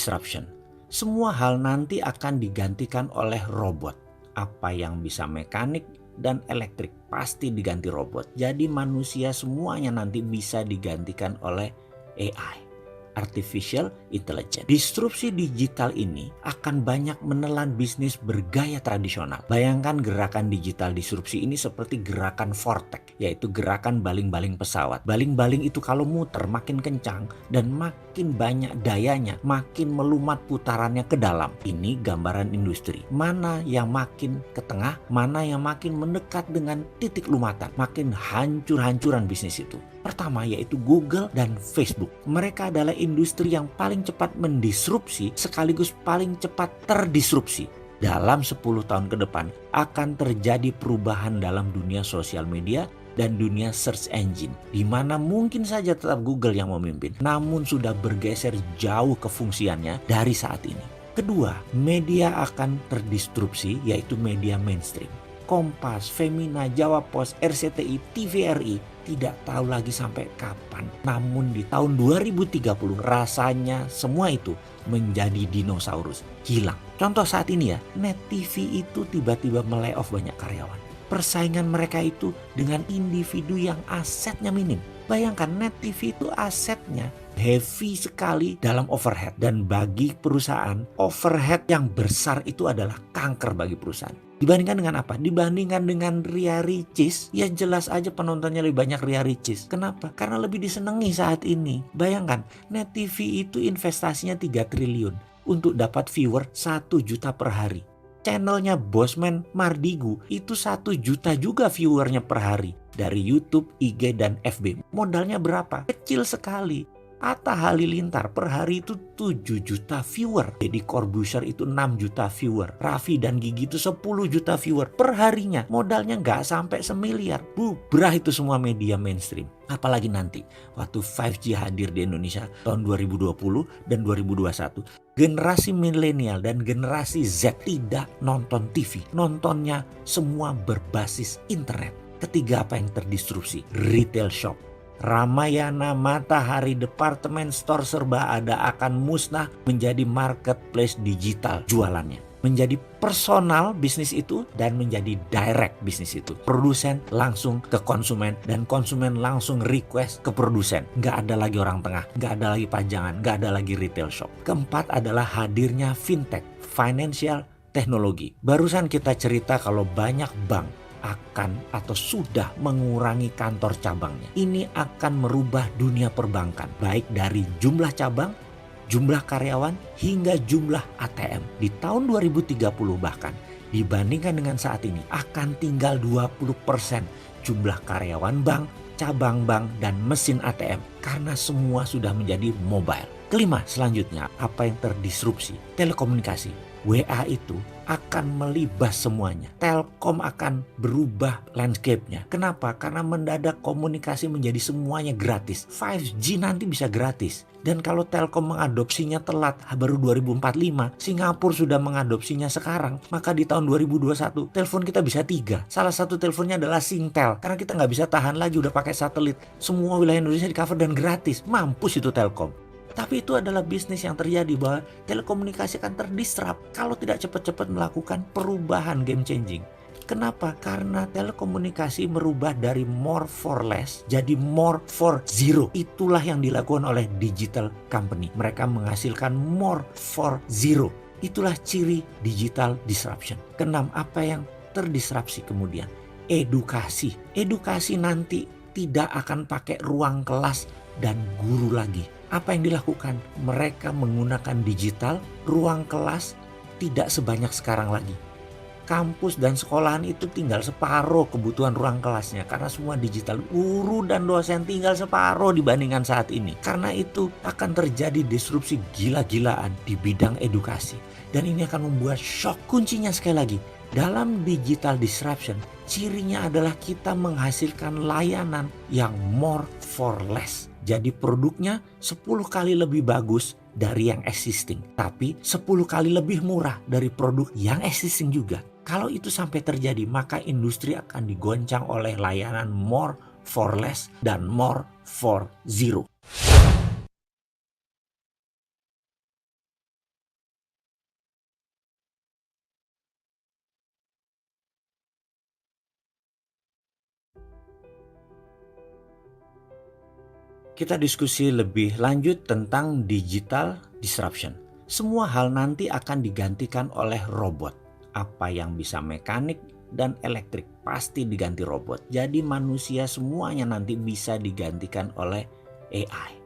disruption. Semua hal nanti akan digantikan oleh robot. Apa yang bisa mekanik dan elektrik pasti diganti robot. Jadi manusia semuanya nanti bisa digantikan oleh AI. Artificial Intelligence. Disrupsi digital ini akan banyak menelan bisnis bergaya tradisional. Bayangkan gerakan digital disrupsi ini seperti gerakan vortex, yaitu gerakan baling-baling pesawat. Baling-baling itu kalau muter makin kencang dan makin banyak dayanya, makin melumat putarannya ke dalam. Ini gambaran industri. Mana yang makin ke tengah, mana yang makin mendekat dengan titik lumatan, makin hancur-hancuran bisnis itu. Pertama yaitu Google dan Facebook. Mereka adalah industri yang paling cepat mendisrupsi sekaligus paling cepat terdisrupsi. Dalam 10 tahun ke depan akan terjadi perubahan dalam dunia sosial media dan dunia search engine, di mana mungkin saja tetap Google yang memimpin, namun sudah bergeser jauh kefungsiannya dari saat ini. Kedua, media akan terdisrupsi yaitu media mainstream. Kompas, Femina, Jawa Pos, RCTI, TVRI tidak tahu lagi sampai kapan. Namun di tahun 2030 rasanya semua itu menjadi dinosaurus, hilang. Contoh saat ini ya, Net TV itu tiba-tiba melay-off banyak karyawan. Persaingan mereka itu dengan individu yang asetnya minim. Bayangkan Net TV itu asetnya heavy sekali dalam overhead. Dan bagi perusahaan, overhead yang besar itu adalah kanker bagi perusahaan. Dibandingkan dengan apa? Dibandingkan dengan Ria Ricis, ya jelas aja penontonnya lebih banyak Ria Ricis. Kenapa? Karena lebih disenangi saat ini. Bayangkan, Net TV itu investasinya 3 triliun untuk dapat viewer 1 juta per hari. Channelnya Bosman Mardigu itu 1 juta juga viewernya per hari. Dari YouTube, IG, dan FB. Modalnya berapa? Kecil sekali. Atta Halilintar per hari itu 7 juta viewer. Deddy Corbuzier itu 6 juta viewer. Raffi dan Gigi itu 10 juta viewer per harinya. Modalnya nggak sampai semiliar. Bubrah itu semua media mainstream. Apalagi nanti waktu 5G hadir di Indonesia tahun 2020 dan 2021. Generasi milenial dan generasi Z tidak nonton TV. Nontonnya semua berbasis internet. Ketiga, apa yang terdisrupsi? Retail shop. Ramayana, Matahari, departemen store serba ada akan musnah menjadi marketplace digital jualannya. Menjadi personal bisnis itu dan menjadi direct bisnis itu. Produsen langsung ke konsumen dan konsumen langsung request ke produsen. Nggak ada lagi orang tengah, nggak ada lagi pajangan, nggak ada lagi retail shop. Keempat adalah hadirnya fintech, financial technology. Barusan kita cerita kalau banyak bank akan atau sudah mengurangi kantor cabangnya. Ini akan merubah dunia perbankan, baik dari jumlah cabang, jumlah karyawan, hingga jumlah ATM. Di tahun 2030 bahkan, dibandingkan dengan saat ini, akan tinggal 20% jumlah karyawan bank, cabang bank, dan mesin ATM. Karena semua sudah menjadi mobile. Kelima, selanjutnya, apa yang terdisrupsi? Telekomunikasi. WA itu akan melibas semuanya. Telkom akan berubah landscape-nya. Kenapa? Karena mendadak komunikasi menjadi semuanya gratis. 5G nanti bisa gratis. Dan kalau Telkom mengadopsinya telat, baru 2045, Singapura sudah mengadopsinya sekarang, maka di tahun 2021 telepon kita bisa 3. Salah satu teleponnya adalah Singtel. Karena kita nggak bisa tahan lagi udah pakai satelit. Semua wilayah Indonesia di cover dan gratis. Mampus itu Telkom. Tapi itu adalah bisnis yang terjadi bahwa telekomunikasi akan terdisrupt kalau tidak cepat-cepat melakukan perubahan game changing. Kenapa? Karena telekomunikasi merubah dari more for less jadi more for zero. Itulah yang dilakukan oleh digital company. Mereka menghasilkan more for zero. Itulah ciri digital disruption. Keenam, apa yang terdisrupsi kemudian? Edukasi. Edukasi nanti tidak akan pakai ruang kelas dan guru lagi. Apa yang dilakukan? Mereka menggunakan digital, ruang kelas tidak sebanyak sekarang lagi. Kampus dan sekolahan itu tinggal separuh kebutuhan ruang kelasnya karena semua digital. Guru dan dosen tinggal separuh dibandingkan saat ini. Karena itu akan terjadi disrupsi gila-gilaan di bidang edukasi. Dan ini akan membuat shock. Kuncinya sekali lagi, dalam digital disruption, cirinya adalah kita menghasilkan layanan yang more for less. Jadi produknya 10 kali lebih bagus dari yang existing. Tapi 10 kali lebih murah dari produk yang existing juga. Kalau itu sampai terjadi, maka industri akan digoncang oleh layanan more for less dan more for zero. Kita diskusi lebih lanjut tentang digital disruption. Semua hal nanti akan digantikan oleh robot. Apa yang bisa mekanik dan elektrik pasti diganti robot. Jadi manusia semuanya nanti bisa digantikan oleh AI.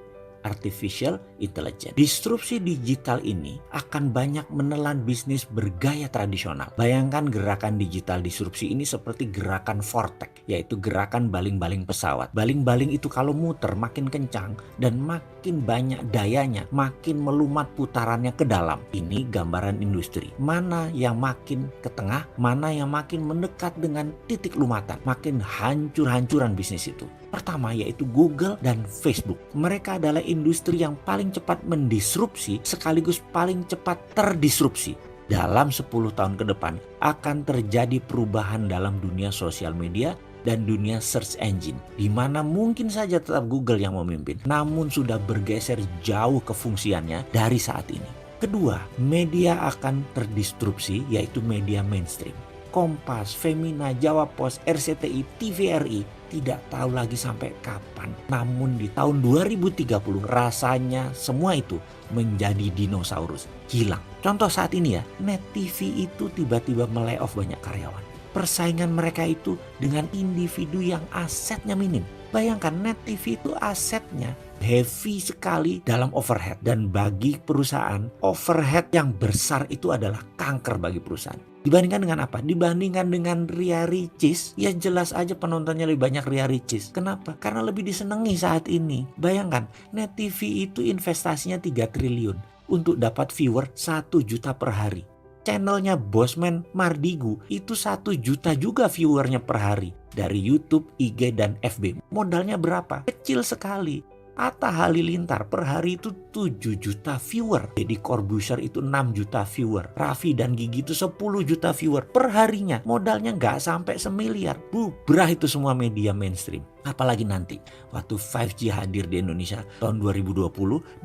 Artificial Intelligence. Disrupsi digital ini akan banyak menelan bisnis bergaya tradisional. Bayangkan gerakan digital disrupsi ini seperti gerakan vortex, yaitu gerakan baling-baling pesawat. Baling-baling itu kalau muter makin kencang dan makin banyak dayanya, makin melumat putarannya ke dalam. Ini gambaran industri. Mana yang makin ke tengah, mana yang makin mendekat dengan titik lumatan, makin hancur-hancuran bisnis itu. Pertama yaitu Google dan Facebook. Mereka adalah industri yang paling cepat mendisrupsi sekaligus paling cepat terdisrupsi. Dalam 10 tahun ke depan akan terjadi perubahan dalam dunia sosial media dan dunia search engine, di mana mungkin saja tetap Google yang memimpin, namun sudah bergeser jauh kefungsiannya dari saat ini. Kedua, media akan terdisrupsi yaitu media mainstream. Kompas, Femina, Jawa Pos, RCTI, TVRI tidak tahu lagi sampai kapan. Namun di tahun 2030 rasanya semua itu menjadi dinosaurus, hilang. Contoh saat ini ya, Net TV itu tiba-tiba melay-off banyak karyawan. Persaingan mereka itu dengan individu yang asetnya minim. Bayangkan Net TV itu asetnya heavy sekali dalam overhead. Dan bagi perusahaan, overhead yang besar itu adalah kanker bagi perusahaan. Dibandingkan dengan apa? Dibandingkan dengan Ria Ricis, ya jelas aja penontonnya lebih banyak Ria Ricis. Kenapa? Karena lebih disenangi saat ini. Bayangkan, Net TV itu investasinya 3 triliun untuk dapat viewer 1 juta per hari. Channelnya Bosman Mardigu itu 1 juta juga viewernya per hari. Dari YouTube, IG, dan FB. Modalnya berapa? Kecil sekali. Atta Halilintar per hari itu 7 juta viewer. Deddy Corbuzier itu 6 juta viewer. Raffi dan Gigi itu 10 juta viewer per harinya. Modalnya nggak sampai semiliar. Bubrah itu semua media mainstream. Apalagi nanti waktu 5G hadir di Indonesia tahun 2020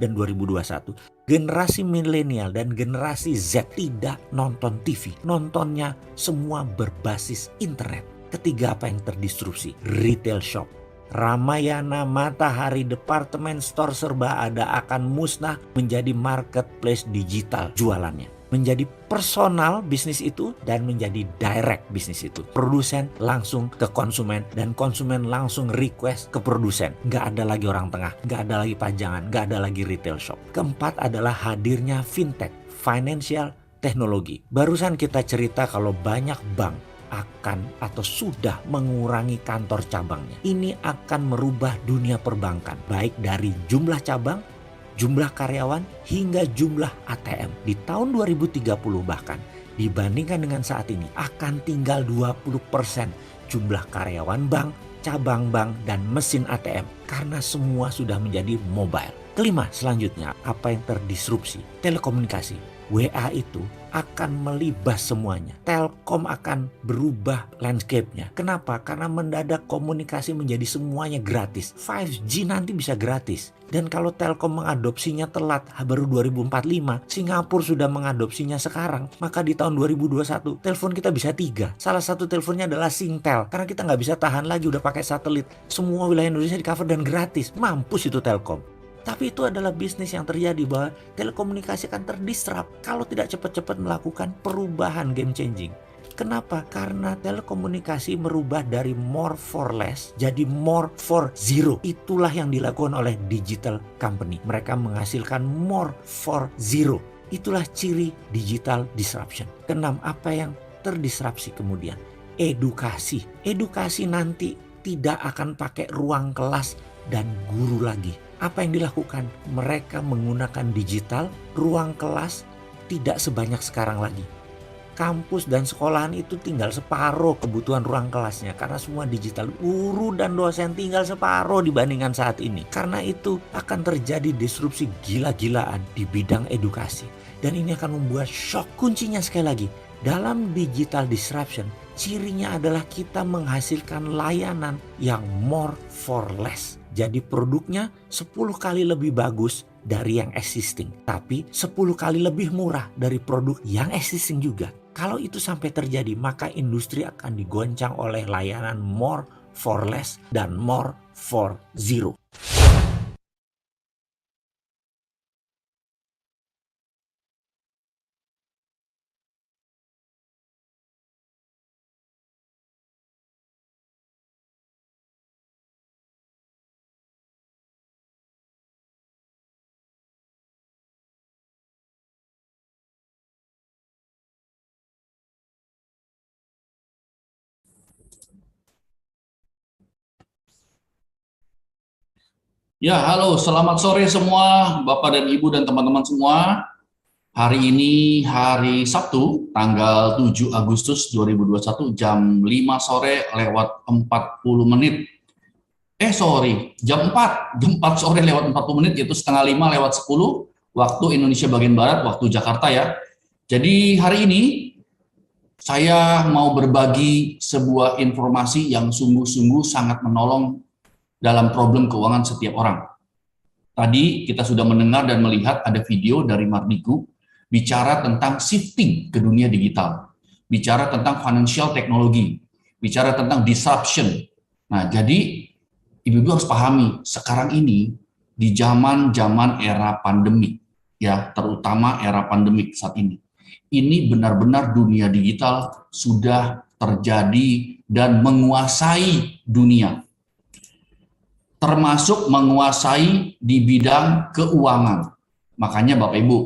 dan 2021. Generasi milenial dan generasi Z tidak nonton TV. Nontonnya semua berbasis internet. Ketiga, apa yang terdisrupsi? Retail shop. Ramayana, Matahari, departemen store serba ada akan musnah menjadi marketplace digital jualannya. Menjadi personal bisnis itu dan menjadi direct bisnis itu. Produsen langsung ke konsumen dan konsumen langsung request ke produsen. Nggak ada lagi orang tengah, nggak ada lagi pajangan, nggak ada lagi retail shop. Keempat adalah hadirnya fintech, financial technology. Barusan kita cerita kalau banyak bank akan atau sudah mengurangi kantor cabangnya. Ini akan merubah dunia perbankan, baik dari jumlah cabang, jumlah karyawan, hingga jumlah ATM. Di tahun 2030 bahkan, dibandingkan dengan saat ini, akan tinggal 20% jumlah karyawan bank, cabang bank, dan mesin ATM. Karena semua sudah menjadi mobile. Kelima, selanjutnya, apa yang terdisrupsi? Telekomunikasi. WA itu akan melibas semuanya. Telkom akan berubah landscape-nya. Kenapa? Karena mendadak komunikasi menjadi semuanya gratis. 5G nanti bisa gratis. Dan kalau Telkom mengadopsinya telat, baru 2045, Singapura sudah mengadopsinya sekarang, maka di tahun 2021 telepon kita bisa 3. Salah satu teleponnya adalah Singtel. Karena kita nggak bisa tahan lagi udah pakai satelit. Semua wilayah Indonesia di cover dan gratis. Mampus itu Telkom. Tapi itu adalah bisnis yang terjadi bahwa telekomunikasi akan terdisrupt kalau tidak cepat-cepat melakukan perubahan game changing. Kenapa? Karena telekomunikasi merubah dari more for less jadi more for zero. Itulah yang dilakukan oleh digital company. Mereka menghasilkan more for zero. Itulah ciri digital disruption. Keenam, apa yang terdisrupsi kemudian? Edukasi. Edukasi nanti tidak akan pakai ruang kelas dan guru lagi. Apa yang dilakukan? Mereka menggunakan digital, ruang kelas tidak sebanyak sekarang lagi. Kampus dan sekolahan itu tinggal separuh kebutuhan ruang kelasnya karena semua digital. Guru dan dosen tinggal separuh dibandingkan saat ini. Karena itu akan terjadi disrupsi gila-gilaan di bidang edukasi. Dan ini akan membuat shock. Kuncinya sekali lagi, dalam digital disruption, cirinya adalah kita menghasilkan layanan yang more for less. Jadi produknya 10 kali lebih bagus dari yang existing. Tapi 10 kali lebih murah dari produk yang existing juga. Kalau itu sampai terjadi, maka industri akan digoncang oleh layanan more for less dan more for zero. Ya, halo, selamat sore semua, Bapak dan Ibu dan teman-teman semua. Hari ini hari Sabtu, tanggal 7 Agustus 2021, jam 5 sore lewat 40 menit. Jam 4 sore lewat 40 menit, yaitu setengah 5 lewat 10, waktu Indonesia bagian Barat, waktu Jakarta ya. Jadi hari ini saya mau berbagi sebuah informasi yang sungguh-sungguh sangat menolong dalam problem keuangan setiap orang. Tadi kita sudah mendengar dan melihat ada video dari Mardigu bicara tentang shifting ke dunia digital, bicara tentang financial technology, bicara tentang disruption. Nah, jadi ibu-ibu harus pahami sekarang ini di zaman-zaman era pandemik, ya, terutama era pandemik saat ini. Ini benar-benar dunia digital sudah terjadi dan menguasai dunia, termasuk menguasai di bidang keuangan. Makanya Bapak Ibu,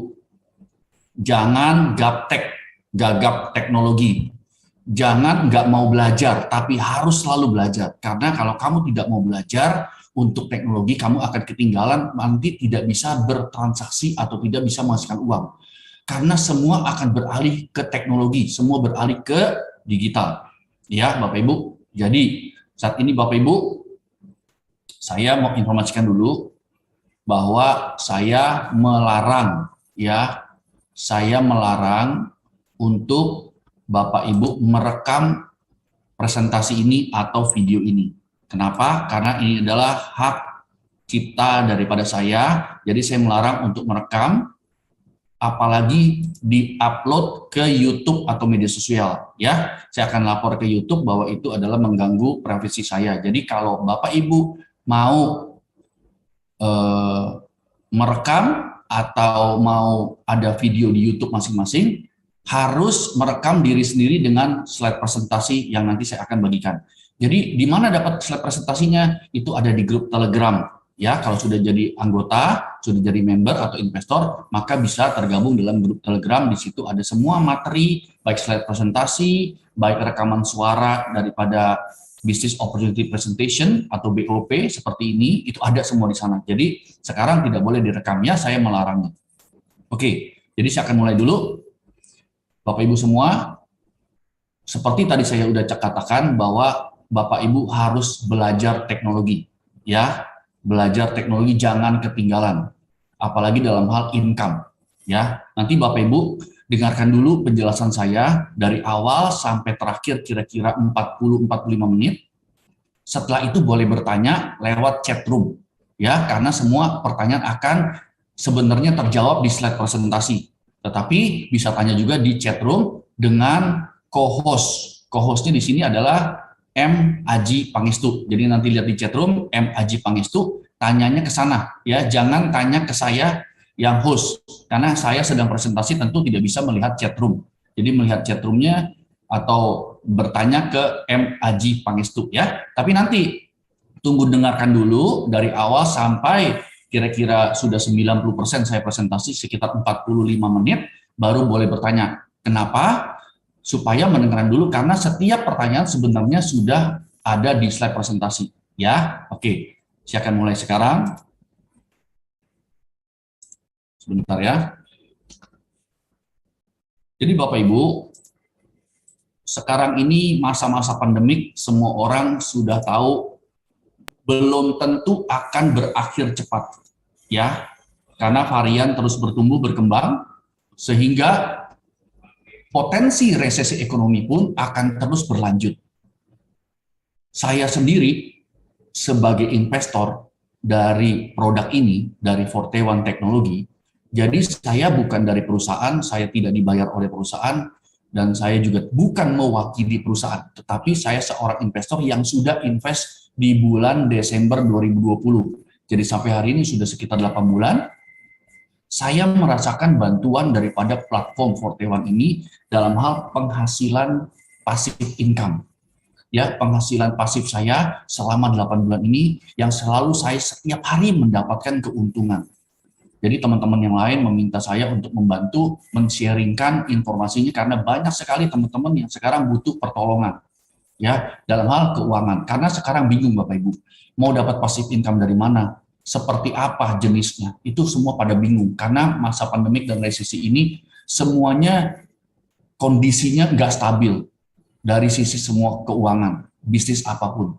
jangan gagap teknologi. Jangan nggak mau belajar, tapi harus selalu belajar. Karena kalau kamu tidak mau belajar untuk teknologi, kamu akan ketinggalan, nanti tidak bisa bertransaksi atau tidak bisa menghasilkan uang. Karena semua akan beralih ke teknologi, semua beralih ke digital. Ya, Bapak Ibu. Jadi, saat ini Bapak Ibu, saya mau informasikan dulu bahwa saya melarang untuk Bapak Ibu merekam presentasi ini atau video ini. Kenapa? Karena ini adalah hak cipta daripada saya, jadi saya melarang untuk merekam, apalagi di-upload ke YouTube atau media sosial. Ya, saya akan lapor ke YouTube bahwa itu adalah mengganggu privasi saya. Jadi kalau Bapak Ibu mau eh, merekam atau mau ada video di YouTube masing-masing, harus merekam diri sendiri dengan slide presentasi yang nanti saya akan bagikan. Jadi di mana dapat slide presentasinya? Itu ada di grup Telegram. Ya, kalau sudah jadi anggota, sudah jadi member atau investor, maka bisa tergabung dalam grup Telegram. Di situ ada semua materi, baik slide presentasi, baik rekaman suara daripada Business Opportunity Presentation atau BOP seperti ini, itu ada semua di sana. Jadi sekarang tidak boleh direkamnya, saya melarangnya. Oke, jadi saya akan mulai dulu. Bapak Ibu semua, seperti tadi saya udah katakan bahwa Bapak Ibu harus belajar teknologi. Ya, belajar teknologi jangan ketinggalan. Apalagi dalam hal income. Ya, nanti Bapak Ibu dengarkan dulu penjelasan saya dari awal sampai terakhir kira-kira 40-45 menit. Setelah itu boleh bertanya lewat chat room, ya, karena semua pertanyaan akan sebenarnya terjawab di slide presentasi. Tetapi bisa tanya juga di chat room dengan co-host. Co-hostnya di sini adalah M. Aji Pangestu. Jadi nanti lihat di chat room M. Aji Pangestu, tanyanya ke sana, ya, jangan tanya ke saya yang host, karena saya sedang presentasi tentu tidak bisa melihat chat room. Jadi melihat chat roomnya atau bertanya ke M. Aji Pangestu ya. Tapi nanti tunggu dengarkan dulu dari awal sampai kira-kira sudah 90% saya presentasi sekitar 45 menit baru boleh bertanya. Kenapa? Supaya mendengarkan dulu karena setiap pertanyaan sebenarnya sudah ada di slide presentasi ya. Oke, saya akan mulai sekarang. Sebentar ya. Jadi Bapak Ibu, sekarang ini masa-masa pandemik, semua orang sudah tahu belum tentu akan berakhir cepat, ya, karena varian terus bertumbuh berkembang, sehingga potensi resesi ekonomi pun akan terus berlanjut. Saya sendiri sebagai investor dari produk ini, dari Forte One Teknologi, jadi saya bukan dari perusahaan, saya tidak dibayar oleh perusahaan, dan saya juga bukan mewakili perusahaan, tetapi saya seorang investor yang sudah invest di bulan Desember 2020. Jadi sampai hari ini sudah sekitar 8 bulan, saya merasakan bantuan daripada platform Forte One ini dalam hal penghasilan passive income. Ya, penghasilan pasif saya selama 8 bulan ini yang selalu saya setiap hari mendapatkan keuntungan. Jadi teman-teman yang lain meminta saya untuk membantu men-sharingkan informasinya karena banyak sekali teman-teman yang sekarang butuh pertolongan ya dalam hal keuangan. Karena sekarang bingung Bapak Ibu, mau dapat passive income dari mana? seperti apa jenisnya, itu semua pada bingung. Karena masa pandemik dan resesi ini semuanya kondisinya nggak stabil dari sisi semua keuangan, bisnis apapun.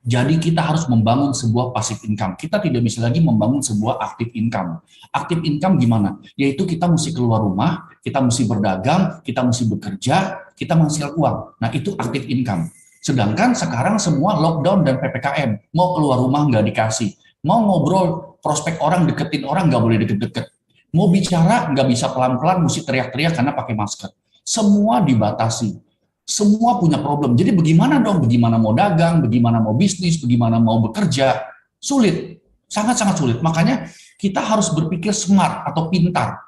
Jadi kita harus membangun sebuah passive income. Kita tidak bisa lagi membangun sebuah active income. Active income gimana? Yaitu kita mesti keluar rumah, kita mesti berdagang, kita mesti bekerja, kita menghasilkan uang. Nah itu active income. Sedangkan sekarang semua lockdown dan PPKM. Mau keluar rumah nggak dikasih. Mau ngobrol, prospek orang, deketin orang nggak boleh deket-deket. Mau bicara nggak bisa pelan-pelan, mesti teriak-teriak karena pakai masker. Semua dibatasi. Semua punya problem. Jadi bagaimana dong? Bagaimana mau dagang, bagaimana mau bisnis, bagaimana mau bekerja? Sulit, sangat-sangat sulit. Makanya kita harus berpikir smart atau pintar.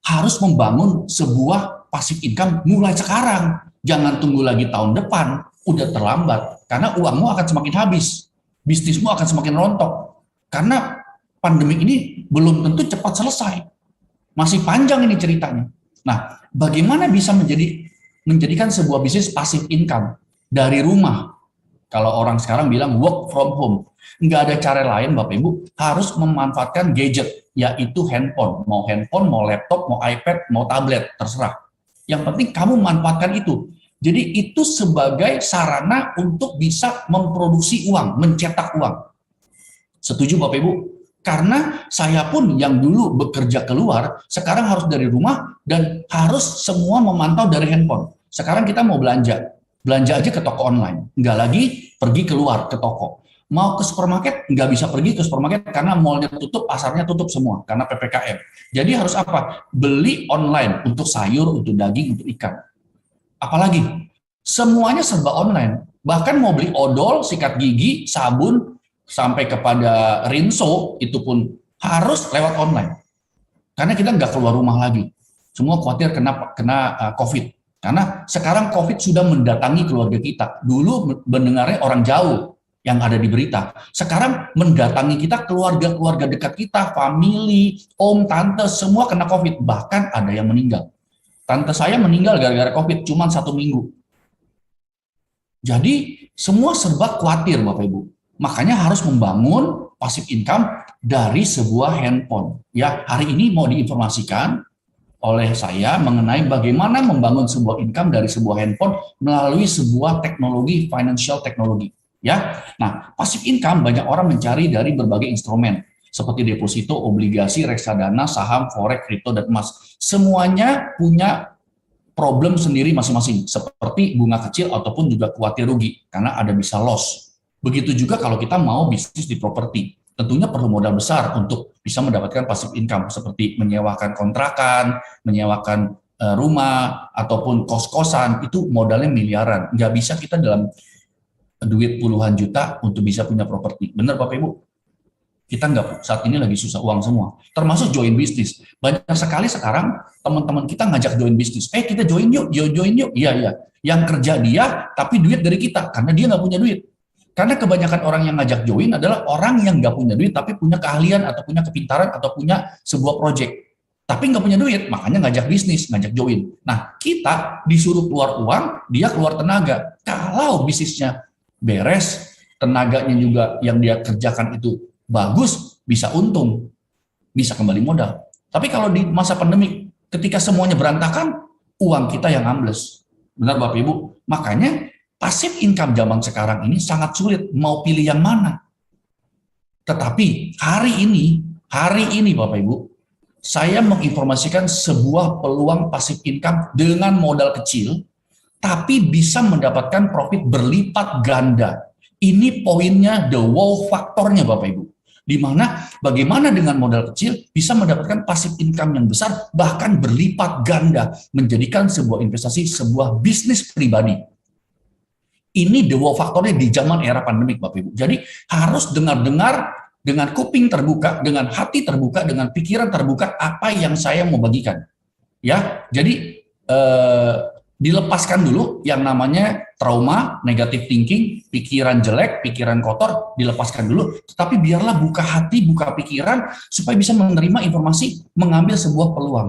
Harus membangun sebuah passive income mulai sekarang. Jangan tunggu lagi tahun depan, udah terlambat. Karena uangmu akan semakin habis, bisnismu akan semakin rontok. Karena pandemi ini belum tentu cepat selesai. Masih panjang ini ceritanya. Nah, bagaimana bisa menjadikan sebuah bisnis passive income dari rumah? Kalau orang sekarang bilang work from home. Nggak ada cara lain, Bapak Ibu, harus memanfaatkan gadget, yaitu handphone. Mau laptop, mau iPad, mau tablet, terserah. Yang penting kamu manfaatkan itu. Jadi itu sebagai sarana untuk bisa memproduksi uang, mencetak uang. Setuju Bapak Ibu? Karena saya pun yang dulu bekerja keluar, sekarang harus dari rumah dan harus semua memantau dari handphone. Sekarang kita mau belanja aja ke toko online, nggak lagi pergi keluar ke toko. Mau ke supermarket, nggak bisa pergi ke supermarket karena mallnya tutup, pasarnya tutup semua karena PPKM. Jadi harus apa? Beli online untuk sayur, untuk daging, untuk ikan. Apalagi semuanya serba online. Bahkan mau beli odol, sikat gigi, sabun, sampai kepada rinso, itu pun harus lewat online. Karena kita nggak keluar rumah lagi. Semua khawatir kena COVID. Karena sekarang COVID sudah mendatangi keluarga kita. Dulu mendengarnya orang jauh yang ada di berita. Sekarang mendatangi kita keluarga-keluarga dekat kita, family, om, tante, semua kena COVID. Bahkan ada yang meninggal. Tante saya meninggal gara-gara COVID, cuma 1 minggu. Jadi semua serba khawatir Bapak Ibu. Makanya harus membangun passive income dari sebuah handphone. Ya, hari ini mau diinformasikan oleh saya mengenai bagaimana membangun sebuah income dari sebuah handphone melalui sebuah teknologi, financial technology. Ya, nah passive income banyak orang mencari dari berbagai instrumen seperti deposito, obligasi, reksadana, saham, forex, kripto, dan emas. Semuanya punya problem sendiri masing-masing, seperti bunga kecil ataupun juga khawatir rugi karena ada bisa loss. Begitu juga kalau kita mau bisnis di properti, tentunya perlu modal besar untuk bisa mendapatkan passive income seperti menyewakan kontrakan, menyewakan rumah, ataupun kos-kosan, itu modalnya miliaran. Nggak bisa kita dalam duit puluhan juta untuk bisa punya properti. Benar Bapak Ibu? Kita nggak, saat ini lagi susah uang semua. Termasuk join bisnis. Banyak sekali sekarang teman-teman kita ngajak join bisnis. Kita join yuk, join yuk. Iya. Yang kerja dia, tapi duit dari kita, karena dia nggak punya duit. Karena kebanyakan orang yang ngajak join adalah orang yang nggak punya duit, tapi punya keahlian, atau punya kepintaran, atau punya sebuah project. Tapi nggak punya duit, makanya ngajak bisnis, ngajak join. Nah, kita disuruh keluar uang, dia keluar tenaga. Kalau bisnisnya beres, tenaganya juga yang dia kerjakan itu bagus, bisa untung, bisa kembali modal. Tapi kalau di masa pandemi, ketika semuanya berantakan, uang kita yang ambles. Benar Bapak Ibu? Makanya passive income zaman sekarang ini sangat sulit, mau pilih yang mana. Tetapi hari ini Bapak Ibu, saya menginformasikan sebuah peluang passive income dengan modal kecil, tapi bisa mendapatkan profit berlipat ganda. Ini poinnya, the wow faktornya Bapak Ibu. Di mana bagaimana dengan modal kecil bisa mendapatkan passive income yang besar, bahkan berlipat ganda, menjadikan sebuah investasi, sebuah bisnis pribadi. Ini the wow faktornya di zaman era pandemik Bapak Ibu. Jadi harus dengar-dengar dengan kuping terbuka, dengan hati terbuka, dengan pikiran terbuka apa yang saya mau bagikan. Ya, jadi dilepaskan dulu yang namanya trauma, negative thinking, pikiran jelek, pikiran kotor, dilepaskan dulu. Tetapi biarlah buka hati, buka pikiran supaya bisa menerima informasi, mengambil sebuah peluang.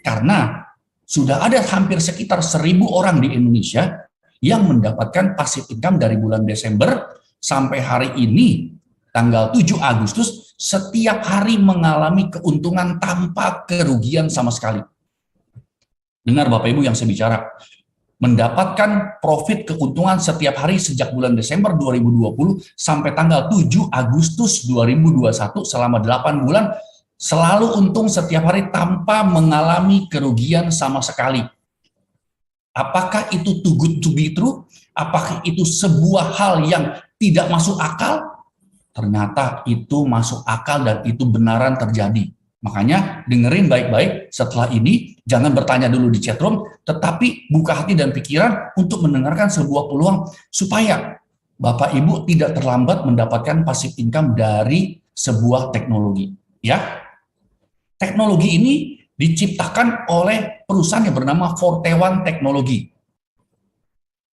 Karena sudah ada hampir sekitar 1.000 orang di Indonesia yang mendapatkan passive income dari bulan Desember sampai hari ini tanggal 7 Agustus setiap hari mengalami keuntungan tanpa kerugian sama sekali. Dengar Bapak Ibu yang saya bicara, mendapatkan profit keuntungan setiap hari sejak bulan Desember 2020 sampai tanggal 7 Agustus 2021 selama 8 bulan selalu untung setiap hari tanpa mengalami kerugian sama sekali. Apakah itu too good to be true? Apakah itu sebuah hal yang tidak masuk akal? Ternyata itu masuk akal dan itu benaran terjadi. Makanya dengerin baik-baik setelah ini, jangan bertanya dulu di chatroom, tetapi buka hati dan pikiran untuk mendengarkan sebuah peluang supaya Bapak Ibu tidak terlambat mendapatkan passive income dari sebuah teknologi. Ya, teknologi ini diciptakan oleh perusahaan yang bernama Forte1 Teknologi.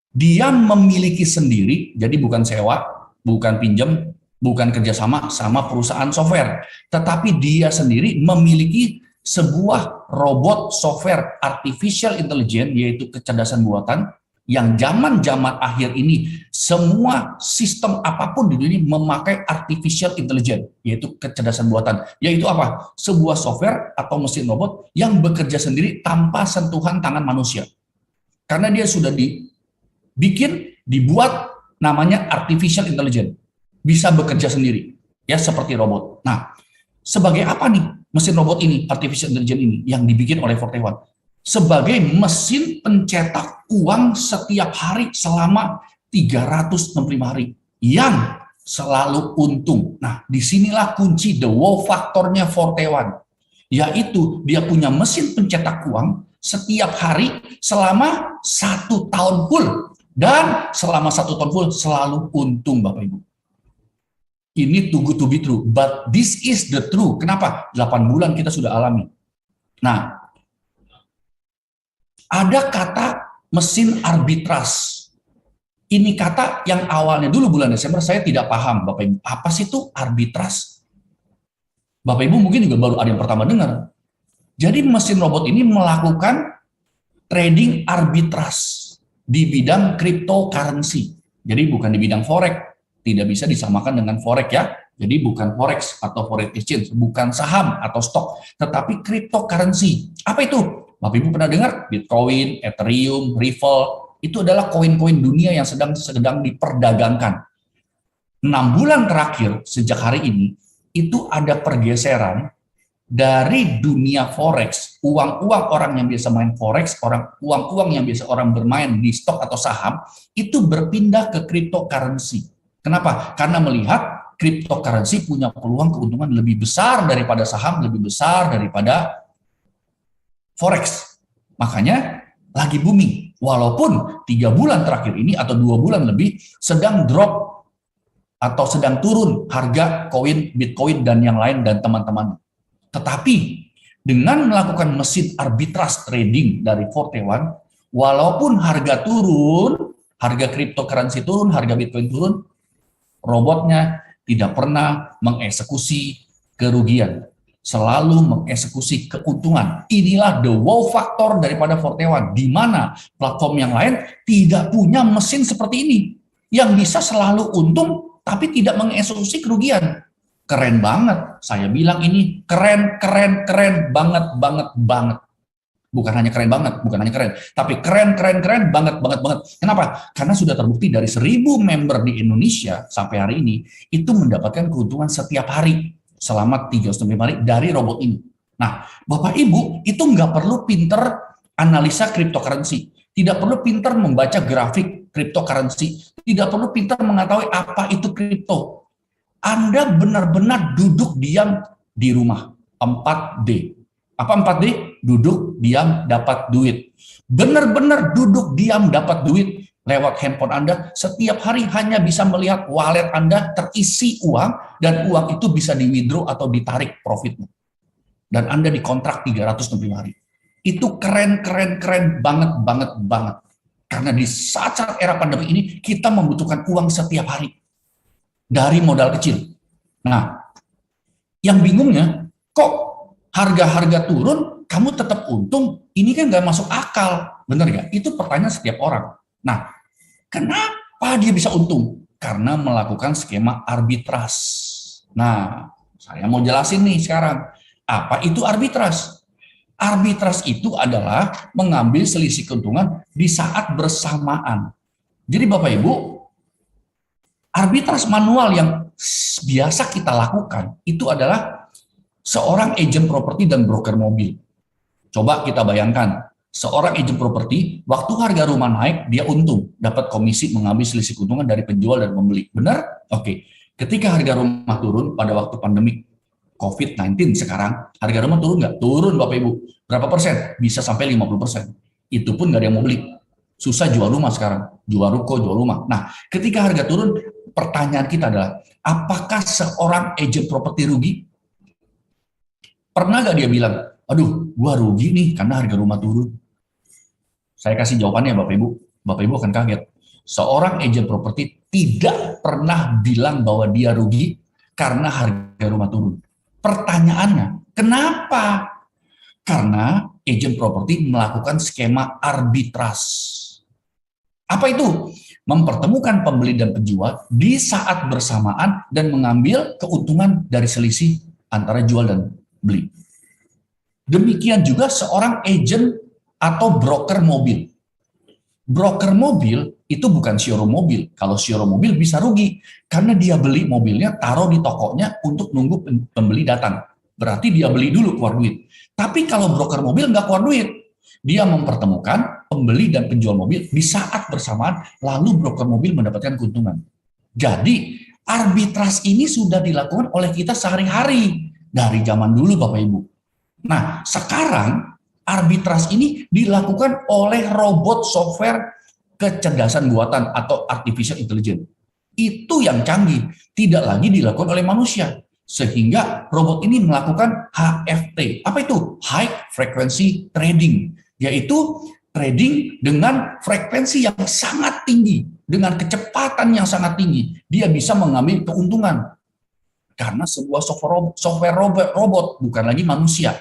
Dia memiliki sendiri, jadi bukan sewa, bukan pinjam, bukan kerjasama sama perusahaan software, tetapi dia sendiri memiliki sebuah robot software artificial intelligence, yaitu kecerdasan buatan, yang zaman-zaman akhir ini semua sistem apapun di dunia memakai artificial intelligence, yaitu kecerdasan buatan. Yaitu apa? Sebuah software atau mesin robot yang bekerja sendiri tanpa sentuhan tangan manusia. Karena dia sudah dibuat namanya artificial intelligence. Bisa bekerja sendiri, ya seperti robot. Nah, sebagai apa nih mesin robot ini, artificial intelligence ini, yang dibikin oleh Forte1? Sebagai mesin pencetak uang setiap hari selama 365 hari yang selalu untung. Nah, disinilah kunci the wow faktornya Forte1, yaitu dia punya mesin pencetak uang setiap hari selama 1 tahun full, dan selama 1 tahun full selalu untung, Bapak Ibu. Ini too good to be true, but this is the true. Kenapa? 8 bulan kita sudah alami. Nah, ada kata mesin arbitras. Ini kata yang awalnya dulu bulan Desember saya tidak paham, Bapak Ibu. Apa sih itu arbitras? Bapak Ibu mungkin juga baru ada yang pertama dengar. Jadi mesin robot ini melakukan trading arbitras di bidang cryptocurrency. Jadi bukan di bidang forex. Tidak bisa disamakan dengan forex ya. Jadi bukan forex atau forex exchange, bukan saham atau stok, tetapi cryptocurrency. Apa itu? Bapak Ibu pernah dengar Bitcoin, Ethereum, Ripple, itu adalah koin-koin dunia yang sedang diperdagangkan. 6 bulan terakhir sejak hari ini, itu ada pergeseran dari dunia forex, uang-uang orang yang biasa main forex, uang-uang yang biasa orang bermain di stok atau saham, itu berpindah ke cryptocurrency. Kenapa? Karena melihat cryptocurrency punya peluang keuntungan lebih besar daripada saham, lebih besar daripada forex. Makanya lagi booming. Walaupun 3 bulan terakhir ini atau 2 bulan lebih sedang drop atau sedang turun harga koin Bitcoin dan yang lain dan teman-teman. Tetapi dengan melakukan mesin arbitrage trading dari Forte1, walaupun harga turun, harga cryptocurrency turun, harga Bitcoin turun, robotnya tidak pernah mengeksekusi kerugian, selalu mengeksekusi keuntungan. Inilah the wow factor daripada Forte1, di mana platform yang lain tidak punya mesin seperti ini, yang bisa selalu untung tapi tidak mengeksekusi kerugian. Keren banget, saya bilang ini keren banget. Bukan hanya keren banget, bukan hanya keren, tapi keren banget. Kenapa? Karena sudah terbukti dari 1.000 member di Indonesia sampai hari ini, itu mendapatkan keuntungan setiap hari selama 365 hari dari robot ini. Nah, Bapak Ibu itu nggak perlu pinter analisa cryptocurrency, tidak perlu pinter membaca grafik cryptocurrency, tidak perlu pinter mengetahui apa itu kripto. Anda benar-benar duduk diam di rumah, 4D. Apa 4D? Duduk, diam, dapat duit. Benar-benar duduk, diam, dapat duit lewat handphone Anda. Setiap hari hanya bisa melihat wallet Anda terisi uang, dan uang itu bisa di-withdraw atau ditarik profitnya. Dan Anda dikontrak 365 hari. Itu keren banget. Karena di saat era pandemi ini, kita membutuhkan uang setiap hari. Dari modal kecil. Nah, yang bingungnya, kok harga-harga turun, kamu tetap untung, ini kan nggak masuk akal, bener nggak? Itu pertanyaan setiap orang. Nah, kenapa dia bisa untung? Karena melakukan skema arbitrase. Nah, saya mau jelasin nih sekarang, apa itu arbitrase? Arbitrase itu adalah mengambil selisih keuntungan di saat bersamaan. Jadi Bapak Ibu, arbitrase manual yang biasa kita lakukan itu adalah seorang agent properti dan broker mobil. Coba kita bayangkan, seorang agent properti, waktu harga rumah naik, dia untung, dapat komisi mengambil selisih keuntungan dari penjual dan pembeli. Benar? Oke. Ketika harga rumah turun pada waktu pandemi COVID-19 sekarang, harga rumah turun nggak? Turun Bapak Ibu. Berapa persen? Bisa sampai 50%. Itu pun nggak ada yang mau beli. Susah jual rumah sekarang. Jual ruko, jual rumah. Nah, ketika harga turun, pertanyaan kita adalah, apakah seorang agent properti rugi? Pernah nggak dia bilang, aduh, gua rugi nih karena harga rumah turun? Saya kasih jawabannya Bapak Ibu. Bapak Ibu akan kaget. Seorang agent properti tidak pernah bilang bahwa dia rugi karena harga rumah turun. Pertanyaannya, kenapa? Karena agent properti melakukan skema arbitrase. Apa itu? Mempertemukan pembeli dan penjual di saat bersamaan dan mengambil keuntungan dari selisih antara jual dan beli. Demikian juga seorang agent atau broker mobil. Broker mobil itu bukan showroom mobil. Kalau showroom mobil bisa rugi karena dia beli mobilnya, taruh di tokonya untuk nunggu pembeli datang. Berarti dia beli dulu keluar duit. Tapi kalau broker mobil nggak keluar duit, dia mempertemukan pembeli dan penjual mobil di saat bersamaan, lalu broker mobil mendapatkan keuntungan. Jadi arbitrase ini sudah dilakukan oleh kita sehari-hari dari zaman dulu Bapak Ibu. Nah sekarang arbitrase ini dilakukan oleh robot software kecerdasan buatan atau artificial intelligence. Itu yang canggih, tidak lagi dilakukan oleh manusia. Sehingga robot ini melakukan HFT. Apa itu? High Frequency Trading. Yaitu trading dengan frekuensi yang sangat tinggi. Dengan kecepatan yang sangat tinggi. Dia bisa mengambil keuntungan. Karena sebuah software robot bukan lagi manusia.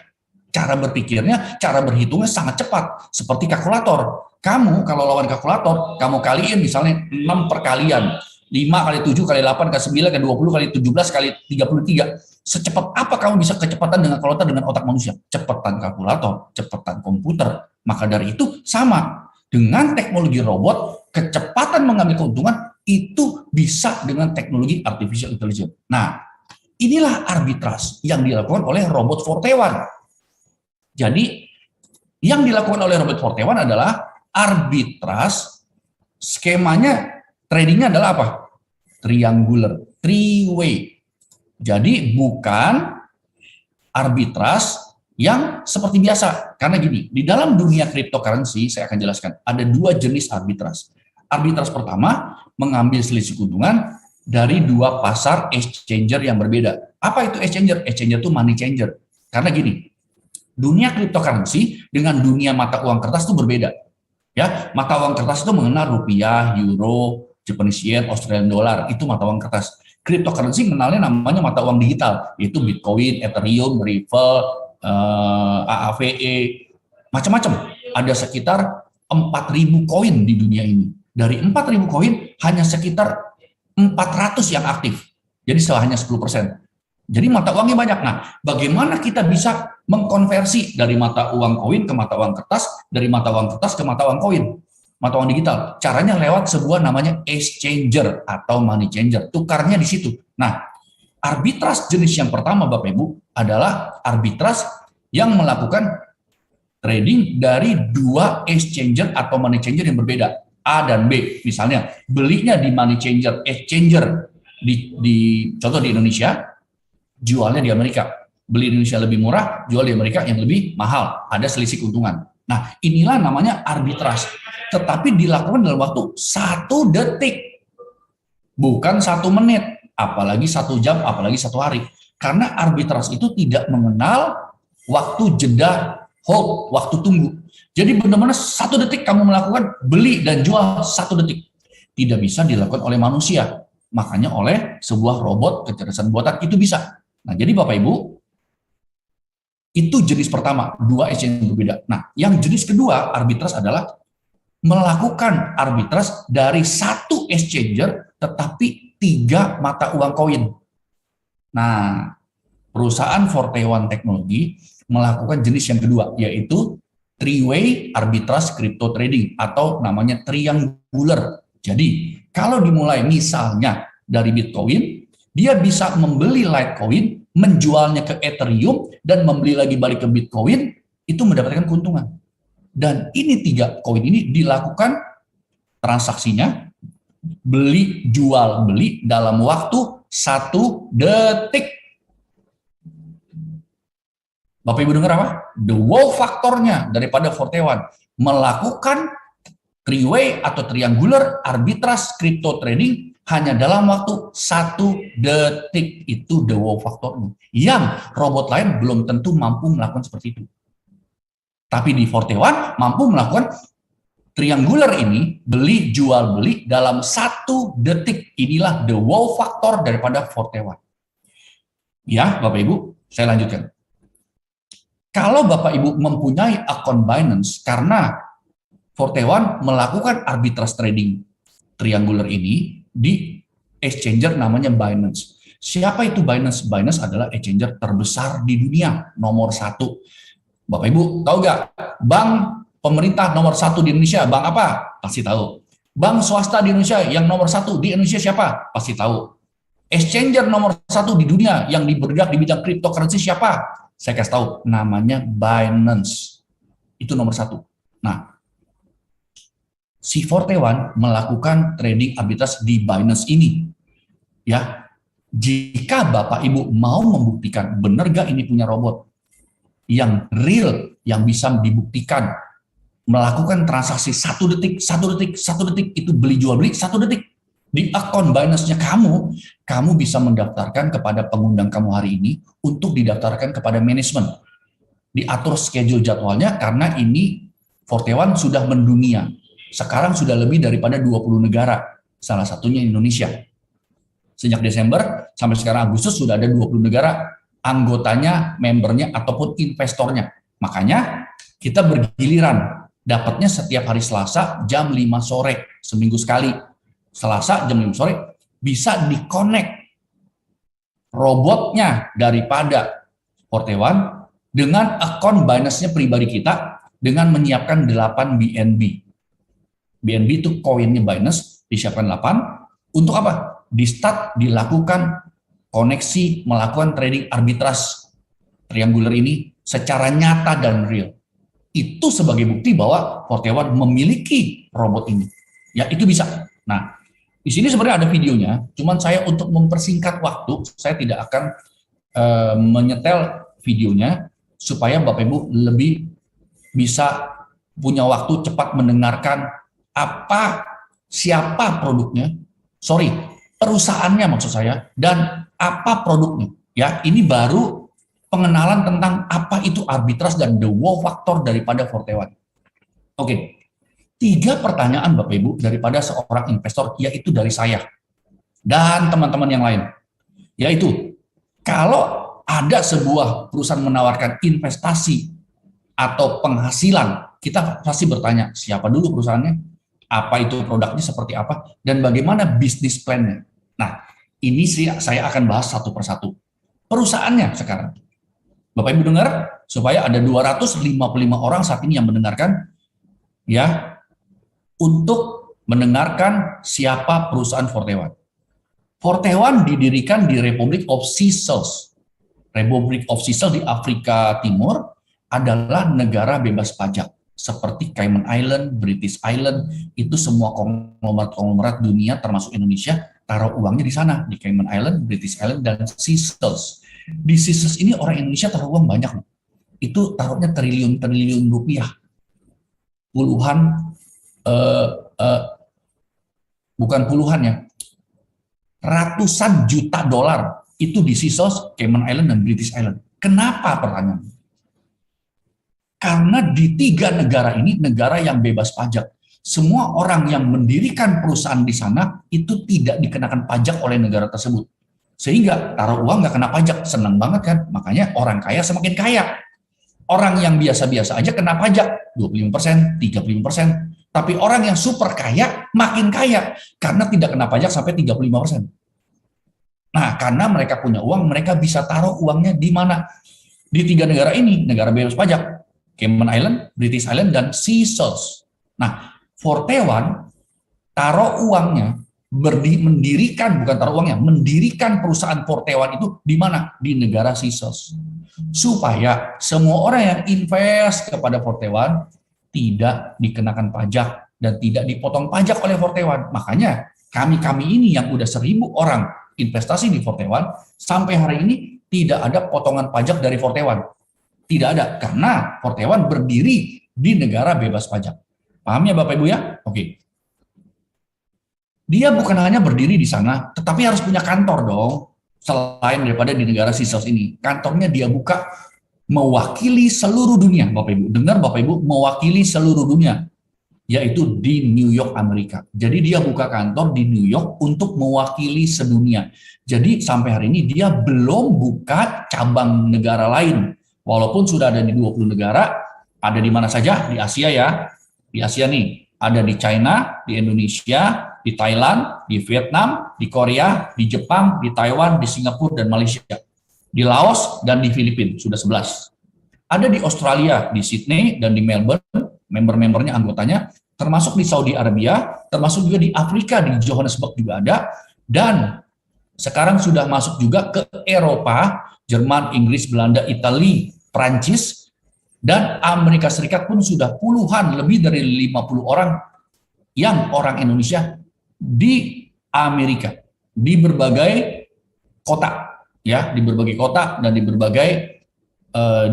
Cara berpikirnya, cara berhitungnya sangat cepat. Seperti kalkulator. Kamu kalau lawan kalkulator, kamu kaliin misalnya 6 perkalian. 5 kali 7 kali 8 kali 9 kali 20 kali 17 kali 33. Secepat apa kamu bisa kecepatan dengan kalkulator dengan otak manusia? Cepetan kalkulator, cepetan komputer. Maka dari itu sama. Dengan teknologi robot, kecepatan mengambil keuntungan itu bisa dengan teknologi artificial intelligence. Nah, inilah arbitrase yang dilakukan oleh robot 41. Jadi, yang dilakukan oleh robot 41 adalah arbitrase, skemanya, tradingnya adalah apa? Triangular, three-way. Jadi, bukan arbitrase yang seperti biasa. Karena gini, di dalam dunia cryptocurrency, saya akan jelaskan, ada 2 jenis arbitrase. Arbitrase pertama, mengambil selisih keuntungan dari 2 pasar exchanger yang berbeda. Apa itu exchanger? Exchanger itu money changer. Karena gini, dunia cryptocurrency dengan dunia mata uang kertas itu berbeda. Ya, mata uang kertas itu mengenal rupiah, euro, Japanese yen, Australian dollar, itu mata uang kertas. Cryptocurrency mengenalnya namanya mata uang digital, yaitu Bitcoin, Ethereum, Ripple, AAVE, macam-macam. Ada sekitar 4.000 koin di dunia ini. Dari 4.000 koin hanya sekitar 400 yang aktif. Jadi hanya 10%. Jadi mata uangnya banyak. Nah, bagaimana kita bisa mengkonversi dari mata uang koin ke mata uang kertas, dari mata uang kertas ke mata uang koin, mata uang digital? Caranya lewat sebuah namanya exchanger atau money changer. Tukarnya di situ. Nah, arbitrase jenis yang pertama Bapak Ibu adalah arbitrase yang melakukan trading dari 2 exchanger atau money changer yang berbeda, A dan B. Misalnya, belinya di money changer, exchanger di contoh di Indonesia, jualnya di Amerika. Beli di Indonesia lebih murah, jual di Amerika yang lebih mahal. Ada selisih keuntungan. Nah, inilah namanya arbitrase. Tetapi dilakukan dalam waktu 1 detik. Bukan 1 menit. Apalagi 1 jam, apalagi 1 hari. Karena arbitrase itu tidak mengenal waktu jeda, hold, waktu tunggu. Jadi benar-benar 1 detik kamu melakukan beli dan jual 1 detik. Tidak bisa dilakukan oleh manusia. Makanya oleh sebuah robot kecerdasan buatan itu bisa. Nah, jadi Bapak Ibu, itu jenis pertama, 2 exchange yang berbeda. Nah, yang jenis kedua, arbitrase adalah melakukan arbitrase dari 1 exchanger tetapi 3 mata uang koin. Nah, perusahaan Forte One Technology melakukan jenis yang kedua, yaitu three-way arbitrage crypto trading atau namanya triangular. Jadi, kalau dimulai misalnya dari Bitcoin, dia bisa membeli Litecoin, menjualnya ke Ethereum, dan membeli lagi balik ke Bitcoin, itu mendapatkan keuntungan. Dan ini 3 koin ini dilakukan transaksinya, beli, jual, beli dalam waktu 1 detik. Bapak Ibu dengar apa? The wow faktornya daripada Forte One melakukan three-way atau triangular arbitrage crypto trading hanya dalam waktu 1 detik. Itu the wow faktornya. Yang robot lain belum tentu mampu melakukan seperti itu. Tapi di Forte One mampu melakukan triangular ini, beli, jual, beli dalam 1 detik. Inilah the wow faktor daripada Forte One. Ya, Bapak Ibu, saya lanjutkan. Kalau Bapak Ibu mempunyai akun Binance, karena Forte One melakukan arbitrage trading triangular ini di exchanger namanya Binance. Siapa itu Binance? Binance adalah exchanger terbesar di dunia, nomor 1. Bapak Ibu tahu nggak? Bank pemerintah nomor 1 di Indonesia, bank apa? Pasti tahu. Bank swasta di Indonesia yang nomor 1 di Indonesia siapa? Pasti tahu. Exchanger nomor 1 di dunia yang bergerak di bidang cryptocurrency siapa? Saya kasih tahu, namanya Binance. Itu nomor 1. Nah, si Forte One melakukan trading arbitrage di Binance ini. Ya, jika Bapak Ibu mau membuktikan benar gak ini punya robot yang real, yang bisa dibuktikan melakukan transaksi 1 detik, 1 detik, 1 detik, itu beli jual beli 1 detik. Di akun Binance-nya kamu bisa mendaftarkan kepada pengundang kamu hari ini untuk didaftarkan kepada manajemen. Diatur schedule jadwalnya karena ini Forte One sudah mendunia. Sekarang sudah lebih daripada 20 negara, salah satunya Indonesia. Sejak Desember sampai sekarang Agustus sudah ada 20 negara anggotanya, membernya, ataupun investornya. Makanya kita bergiliran, dapatnya setiap hari Selasa jam 5 sore, seminggu sekali. Selasa jam 5 sore bisa di-connect robotnya daripada Forte One dengan akun Binance-nya pribadi kita dengan menyiapkan 8 BNB. BNB itu koinnya Binance, disiapkan 8. Untuk apa? Di start dilakukan koneksi, melakukan trading arbitrage triangular ini secara nyata dan real. Itu sebagai bukti bahwa Forte One memiliki robot ini. Ya, itu bisa. Nah, di sini sebenarnya ada videonya, cuman saya untuk mempersingkat waktu, saya tidak akan menyetel videonya supaya Bapak Ibu lebih bisa punya waktu cepat mendengarkan siapa produknya, perusahaannya maksud saya, dan apa produknya. Ya, ini baru pengenalan tentang apa itu arbitrage dan the wow factor daripada Forte One. Oke. 3 pertanyaan Bapak Ibu daripada seorang investor, yaitu dari saya dan teman-teman yang lain. Yaitu, kalau ada sebuah perusahaan menawarkan investasi atau penghasilan, kita pasti bertanya, siapa dulu perusahaannya, apa itu produknya, seperti apa, dan bagaimana bisnis plan-nya. Nah, ini saya akan bahas satu persatu. Perusahaannya sekarang. Bapak Ibu dengar, supaya ada 255 orang saat ini yang mendengarkan, ya, untuk mendengarkan siapa perusahaan Forte One. Forte One didirikan di Republic of Seychelles. Republic of Seychelles di Afrika Timur adalah negara bebas pajak. Seperti Cayman Island, British Island, itu semua konglomerat dunia termasuk Indonesia taruh uangnya di sana, di Cayman Island, British Island, dan Seychelles. Di Seychelles ini orang Indonesia taruh uang banyak. Itu taruhnya triliun-triliun rupiah. Bukan puluhan ya, ratusan juta dolar itu di Seychelles, Cayman Island, dan British Island. Kenapa pertanyaan? Karena di 3 negara ini negara yang bebas pajak. Semua orang yang mendirikan perusahaan di sana itu tidak dikenakan pajak oleh negara tersebut. Sehingga taruh uang nggak kena pajak, senang banget kan? Makanya orang kaya semakin kaya. Orang yang biasa-biasa aja kena pajak 25%, 35%. Tapi orang yang super kaya makin kaya karena tidak kena pajak sampai 35%. Nah, karena mereka punya uang, mereka bisa taruh uangnya di mana? Di 3 negara ini, negara bebas pajak, Cayman Island, British Island, dan Seychelles. Nah, Forte One taruh uangnya, mendirikan, bukan taruh uangnya, mendirikan perusahaan Forte One itu di mana? Di negara Seychelles. Supaya semua orang yang invest kepada Forte One tidak dikenakan pajak dan tidak dipotong pajak oleh Forte One. Makanya kami ini yang udah 1.000 orang investasi di Forte One, sampai hari ini tidak ada potongan pajak dari Forte One. Tidak ada, karena Forte One berdiri di negara bebas pajak. Paham ya Bapak Ibu ya? Oke. Dia bukan hanya berdiri di sana, tetapi harus punya kantor dong, selain daripada di negara Seychelles ini. Kantornya dia buka mewakili seluruh dunia, Bapak Ibu. Dengar Bapak Ibu, mewakili seluruh dunia, yaitu di New York, Amerika. Jadi dia buka kantor di New York untuk mewakili sedunia. Jadi sampai hari ini dia belum buka cabang negara lain. Walaupun sudah ada di 20 negara, ada di mana saja? Di Asia ya. Di Asia nih, ada di China, di Indonesia, di Thailand, di Vietnam, di Korea, di Jepang, di Taiwan, di Singapura, dan Malaysia. Di Laos, dan di Filipina, sudah 11. Ada di Australia, di Sydney, dan di Melbourne, member-membernya, anggotanya, termasuk di Saudi Arabia, termasuk juga di Afrika, di Johannesburg juga ada, dan sekarang sudah masuk juga ke Eropa, Jerman, Inggris, Belanda, Italia, Prancis, dan Amerika Serikat pun sudah puluhan, lebih dari 50 orang yang orang Indonesia di Amerika, di berbagai kota, ya, di berbagai kota dan di berbagai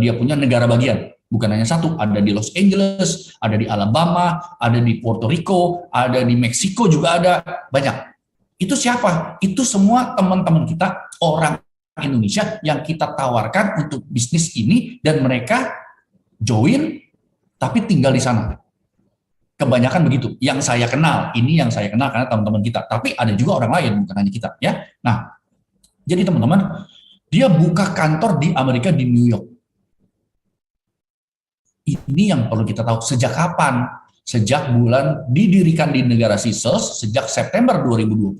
dia punya negara bagian. Bukan hanya satu, ada di Los Angeles, ada di Alabama, ada di Puerto Rico, ada di Meksiko juga ada, banyak. Itu siapa? Itu semua teman-teman kita, orang Indonesia yang kita tawarkan untuk bisnis ini, dan mereka join, tapi tinggal di sana. Kebanyakan begitu. Yang saya kenal, ini yang saya kenal karena teman-teman kita. Tapi ada juga orang lain, bukan hanya kita. Ya. Nah, jadi teman-teman, dia buka kantor di Amerika, di New York. Ini yang perlu kita tahu. Sejak kapan? Sejak bulan didirikan di negara Seychelles, sejak September 2020,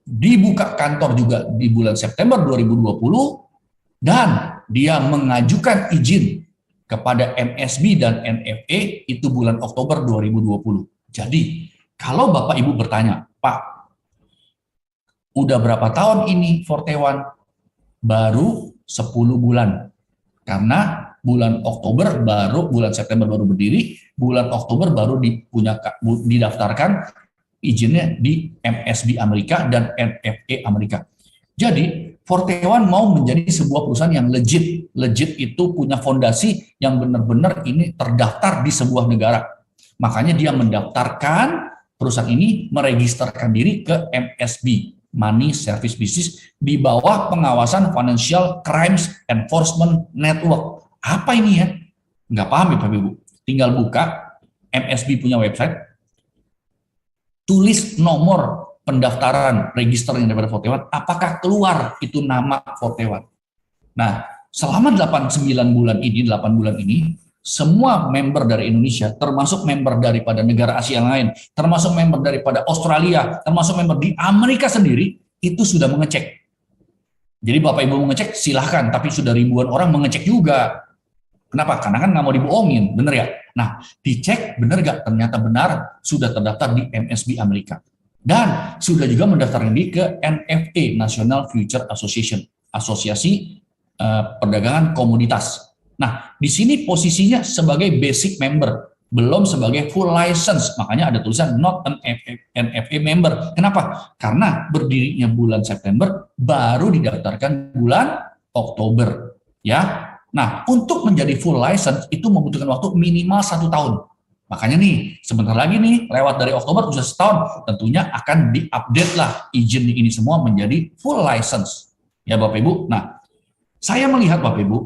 dibuka kantor juga di bulan September 2020, dan dia mengajukan izin kepada MSB dan NFA itu bulan Oktober 2020. Jadi, kalau Bapak Ibu bertanya, Pak, udah berapa tahun ini Forte One? Baru 10 bulan. Karena bulan Oktober baru, bulan September baru berdiri, bulan Oktober baru didaftarkan izinnya di MSB Amerika dan NFA Amerika. Jadi, Forte One mau menjadi sebuah perusahaan yang legit. Legit itu punya fondasi yang benar-benar ini terdaftar di sebuah negara. Makanya dia mendaftarkan perusahaan ini, meregisterkan diri ke MSB, Money Service Business, di bawah pengawasan Financial Crimes Enforcement Network. Apa ini ya? Nggak paham ya Bapak Ibu? Tinggal buka, MSB punya website, tulis nomor pendaftaran register yang daripada Forte One, apakah keluar itu nama Forte One. Nah, selama 8 bulan ini, semua member dari Indonesia, termasuk member daripada negara Asia yang lain, termasuk member daripada Australia, termasuk member di Amerika sendiri, itu sudah mengecek. Jadi Bapak Ibu mengecek, silahkan, tapi sudah ribuan orang mengecek juga. Kenapa? Karena kan nggak mau dibohongin, bener ya? Nah, dicek bener nggak? Ternyata benar, sudah terdaftar di MSB Amerika. Dan sudah juga mendaftarkan diri ke NFA, National Future Association, Asosiasi Perdagangan Komoditas. Nah, di sini posisinya sebagai basic member, belum sebagai full license. Makanya ada tulisan not an NFA member. Kenapa? Karena berdirinya bulan September, baru didaftarkan bulan Oktober. Ya. Nah, untuk menjadi full license itu membutuhkan waktu minimal 1 tahun. Makanya nih, sebentar lagi nih, lewat dari Oktober sudah setahun, tentunya akan diupdate lah izin ini semua menjadi full license. Ya Bapak Ibu. Nah, saya melihat Bapak Ibu,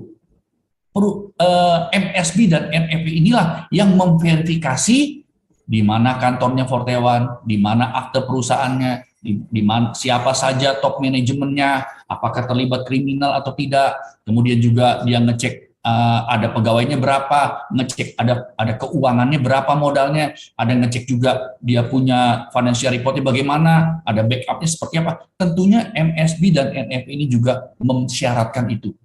MSB dan NFA inilah yang memverifikasi di mana kantornya Forte One, di mana akte perusahaannya, di mana siapa saja top manajemennya, apakah terlibat kriminal atau tidak. Kemudian juga dia ngecek ada pegawainya berapa, ngecek ada keuangannya berapa modalnya, ada ngecek juga dia punya financial reportnya bagaimana, ada backupnya seperti apa. Tentunya MSB dan NF ini juga mensyaratkan itu,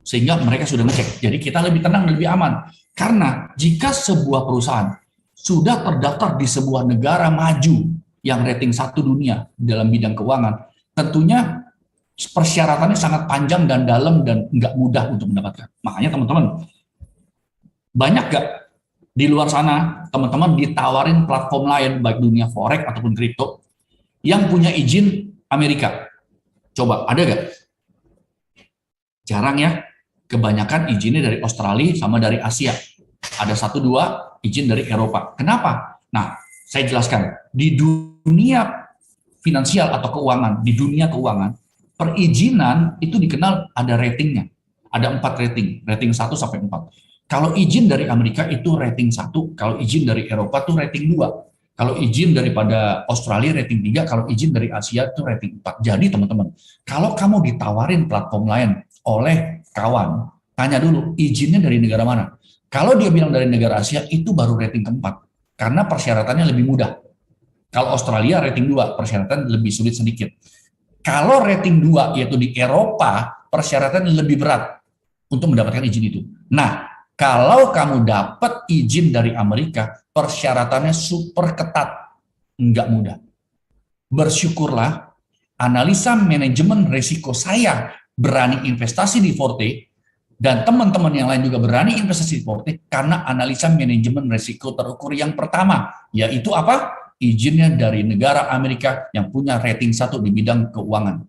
sehingga mereka sudah ngecek. Jadi kita lebih tenang, lebih aman. Karena jika sebuah perusahaan sudah terdaftar di sebuah negara maju yang rating 1 dunia dalam bidang keuangan, tentunya persyaratannya sangat panjang dan dalam dan nggak mudah untuk mendapatkan. Makanya teman-teman, banyak nggak di luar sana teman-teman ditawarin platform lain baik dunia forex ataupun kripto yang punya izin Amerika? Coba ada nggak? Jarang ya. Kebanyakan izinnya dari Australia sama dari Asia. Ada 1-2 izin dari Eropa. Kenapa? Nah, saya jelaskan. Di dunia finansial atau keuangan, di dunia keuangan, perizinan itu dikenal ada ratingnya. Ada 4 rating, rating 1 sampai 4. Kalau izin dari Amerika itu rating 1, kalau izin dari Eropa itu rating 2. Kalau izin daripada Australia rating 3, kalau izin dari Asia itu rating 4. Jadi teman-teman, kalau kamu ditawarin platform lain oleh kawan, tanya dulu izinnya dari negara mana. Kalau dia bilang dari negara Asia, itu baru rating keempat, karena persyaratannya lebih mudah. Kalau Australia rating 2, persyaratan lebih sulit sedikit. Kalau rating 2 yaitu di Eropa, persyaratan lebih berat untuk mendapatkan izin itu. Nah, kalau kamu dapat izin dari Amerika, persyaratannya super ketat, nggak mudah. Bersyukurlah, analisa manajemen risiko saya berani investasi di Forte, dan teman-teman yang lain juga berani investasi di Forte, karena analisa manajemen risiko terukur yang pertama, yaitu apa? Izinnya dari negara Amerika yang punya rating 1 di bidang keuangan.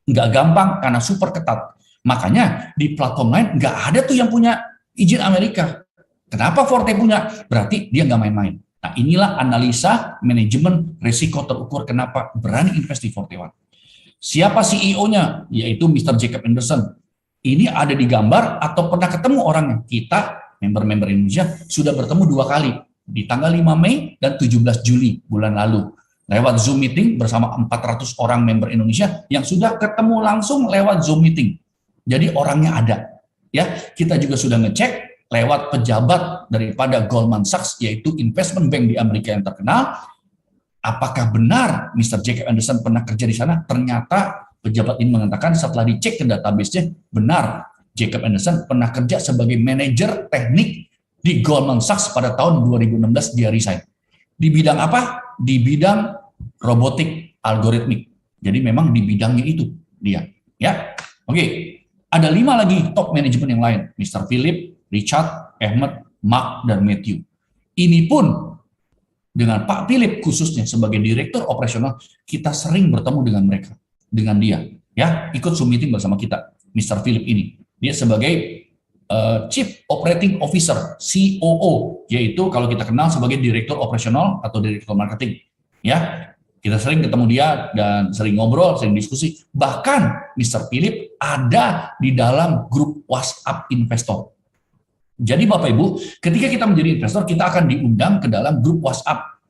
Nggak gampang karena super ketat. Makanya di platform lain nggak ada tuh yang punya izin Amerika. Kenapa Forte punya? Berarti dia nggak main-main. Nah, inilah analisa manajemen risiko terukur kenapa berani invest di Forte One. Siapa CEO-nya? Yaitu Mr. Jacob Anderson. Ini ada di gambar atau pernah ketemu orangnya? Kita, member-member Indonesia, sudah bertemu 2 kali. Di tanggal 5 Mei dan 17 Juli bulan lalu. Lewat Zoom meeting bersama 400 orang member Indonesia yang sudah ketemu langsung lewat Zoom meeting. Jadi orangnya ada. Ya, kita juga sudah ngecek lewat pejabat daripada Goldman Sachs, yaitu investment bank di Amerika yang terkenal. Apakah benar Mr. Jacob Anderson pernah kerja di sana? Ternyata pejabat ini mengatakan setelah dicek ke database-nya, benar Jacob Anderson pernah kerja sebagai manajer teknik di Goldman Sachs pada tahun 2016 dia resign. Di bidang apa? Di bidang robotik algoritmik. Jadi memang di bidangnya itu dia. Ya, oke. Ada 5 lagi top manajemen yang lain. Mr. Philip, Richard, Ahmed, Mark, dan Matthew. Ini pun dengan Pak Philip khususnya sebagai direktur operasional, kita sering bertemu dengan mereka, dengan dia, ya, ikut Zoom meeting bersama kita, Mr. Philip ini. Dia sebagai Chief Operating Officer, COO, yaitu kalau kita kenal sebagai direktur operasional atau direktur marketing, ya. Kita sering ketemu dia dan sering ngobrol, sering diskusi. Bahkan Mr. Philip ada di dalam grup WhatsApp investor. Jadi Bapak Ibu, ketika kita menjadi investor, kita akan diundang ke dalam grup WhatsApp.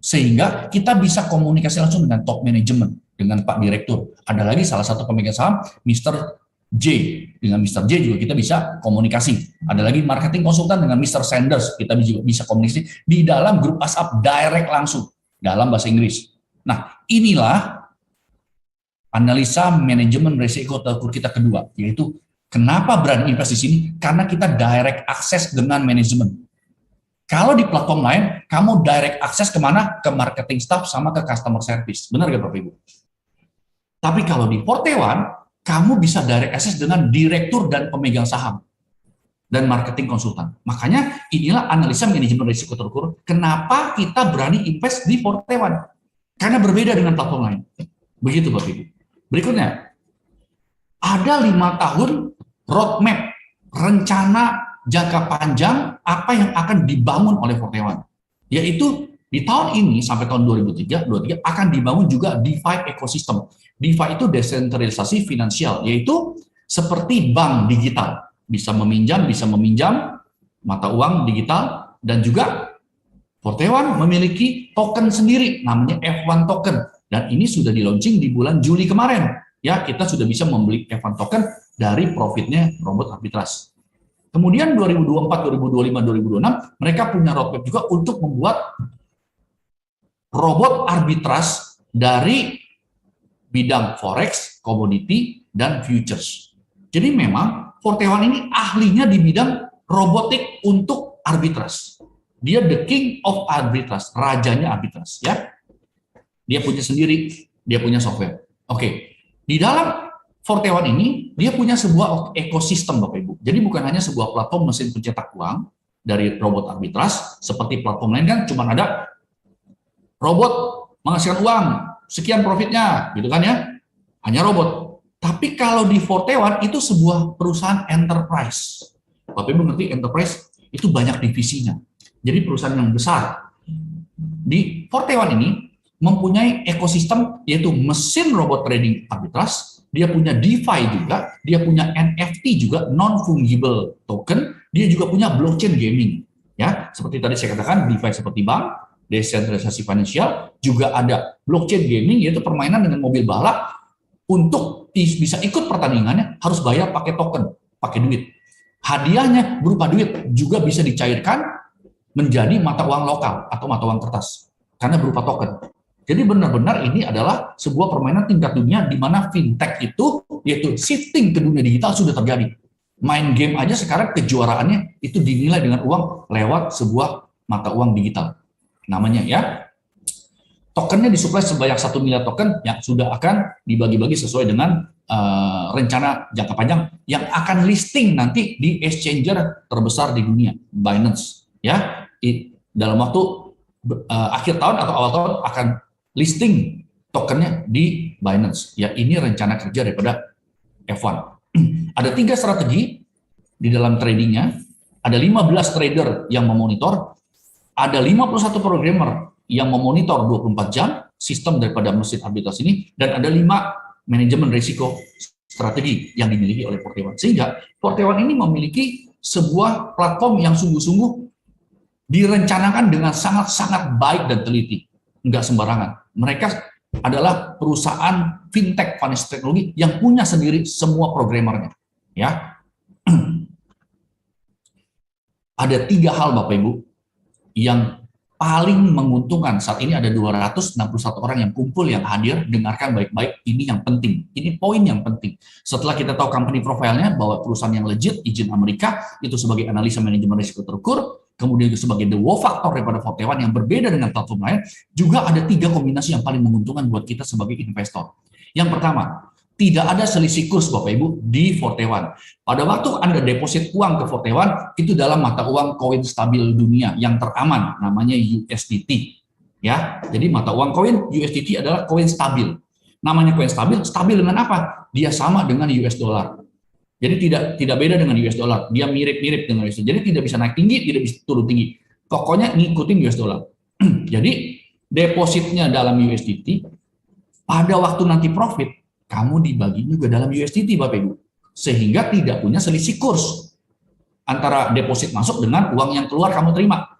Sehingga kita bisa komunikasi langsung dengan top manajemen, dengan Pak Direktur. Ada lagi salah satu pemegang saham, Mr. J. Dengan Mr. J juga kita bisa komunikasi. Ada lagi marketing konsultan dengan Mr. Sanders, kita juga bisa komunikasi di dalam grup WhatsApp direct langsung, dalam bahasa Inggris. Nah, inilah analisa manajemen risiko terukur kita kedua, yaitu kenapa berani invest di sini? Karena kita direct access dengan manajemen. Kalau di platform lain, kamu direct access kemana? Ke marketing staff sama ke customer service. Benar nggak Bapak Ibu? Tapi kalau di Forte One, kamu bisa direct access dengan direktur dan pemegang saham dan marketing konsultan. Makanya inilah analisa manajemen risiko terukur. Kenapa kita berani invest di Forte One? Karena berbeda dengan platform lain. Begitu Bapak Ibu. Berikutnya, ada 5 tahun roadmap, rencana jangka panjang apa yang akan dibangun oleh Forte One. Yaitu di tahun ini sampai tahun 2023 akan dibangun juga DeFi ekosistem. DeFi itu desentralisasi finansial, yaitu seperti bank digital. Bisa meminjam mata uang digital, dan juga Forte One memiliki token sendiri, namanya F1 token. Dan ini sudah di-launching di bulan Juli kemarin. Ya, kita sudah bisa membeli F1 token dari profitnya robot arbitrage. Kemudian 2024, 2025, 2026 mereka punya roadmap juga untuk membuat robot arbitras dari bidang forex, komoditi, dan futures. Jadi memang Fortewan ini ahlinya di bidang robotik untuk arbitras. Dia the king of arbitras, rajanya arbitras, ya. Dia punya sendiri, dia punya software. Oke, di dalam Fortewan ini dia punya sebuah ekosistem, Bapak Ibu. Jadi bukan hanya sebuah platform mesin pencetak uang dari robot arbitras seperti platform lain kan cuma ada robot menghasilkan uang, sekian profitnya, gitu kan ya, hanya robot. Tapi kalau di Fortewan itu sebuah perusahaan enterprise. Bapak Ibu ngerti enterprise itu banyak divisinya. Jadi perusahaan yang besar. Di Fortewan ini mempunyai ekosistem yaitu mesin robot trading arbitras, dia punya DeFi juga, dia punya NFT juga non-fungible token, dia juga punya blockchain gaming. Ya, seperti tadi saya katakan DeFi seperti bank, desentralisasi finansial, juga ada blockchain gaming yaitu permainan dengan mobil balap. Untuk bisa ikut pertandingannya harus bayar pakai token, pakai duit. Hadiahnya berupa duit juga bisa dicairkan menjadi mata uang lokal atau mata uang kertas karena berupa token. Jadi benar-benar ini adalah sebuah permainan tingkat dunia di mana fintech itu yaitu shifting ke dunia digital sudah terjadi. Main game aja sekarang kejuaraannya itu dinilai dengan uang lewat sebuah mata uang digital. Namanya ya. Tokennya disuplai sebanyak 1 miliar token yang sudah akan dibagi-bagi sesuai dengan rencana jangka panjang yang akan listing nanti di exchanger terbesar di dunia, Binance. Ya, dalam waktu akhir tahun atau awal tahun akan listing tokennya di Binance. Ya, ini rencana kerja daripada F1. Ada 3 strategi di dalam tradingnya, ada 15 trader yang memonitor, ada 51 programmer yang memonitor 24 jam sistem daripada mesin arbitras ini, dan ada 5 manajemen risiko strategi yang dimiliki oleh Fortewan. Sehingga Fortewan ini memiliki sebuah platform yang sungguh-sungguh direncanakan dengan sangat-sangat baik dan teliti. Enggak sembarangan. Mereka adalah perusahaan fintech financial teknologi yang punya sendiri semua programmernya. Ya. Ada 3 hal Bapak Ibu yang paling menguntungkan. Saat ini ada 261 orang yang kumpul, yang hadir, dengarkan baik-baik, ini yang penting, ini poin yang penting. Setelah kita tahu company profile-nya, bahwa perusahaan yang legit, izin Amerika, itu sebagai analisa manajemen risiko terukur, kemudian itu sebagai the wow factor daripada Fortewan yang berbeda dengan platform lain, juga ada 3 kombinasi yang paling menguntungkan buat kita sebagai investor. Yang pertama, tidak ada selisih kurs Bapak Ibu di Fortewan. Pada waktu Anda deposit uang ke Fortewan, itu dalam mata uang koin stabil dunia yang teraman, namanya USDT. Ya, jadi mata uang koin USDT adalah koin stabil. Namanya koin stabil, stabil dengan apa? Dia sama dengan US dollar. Jadi tidak beda dengan US dollar. Dia mirip-mirip dengan US dollar. Jadi tidak bisa naik tinggi, tidak bisa turun tinggi. Pokoknya ngikutin US dollar. Jadi depositnya dalam USDT, pada waktu nanti profit, kamu dibagi juga dalam USDT Bapak Ibu, sehingga tidak punya selisih kurs antara deposit masuk dengan uang yang keluar kamu terima.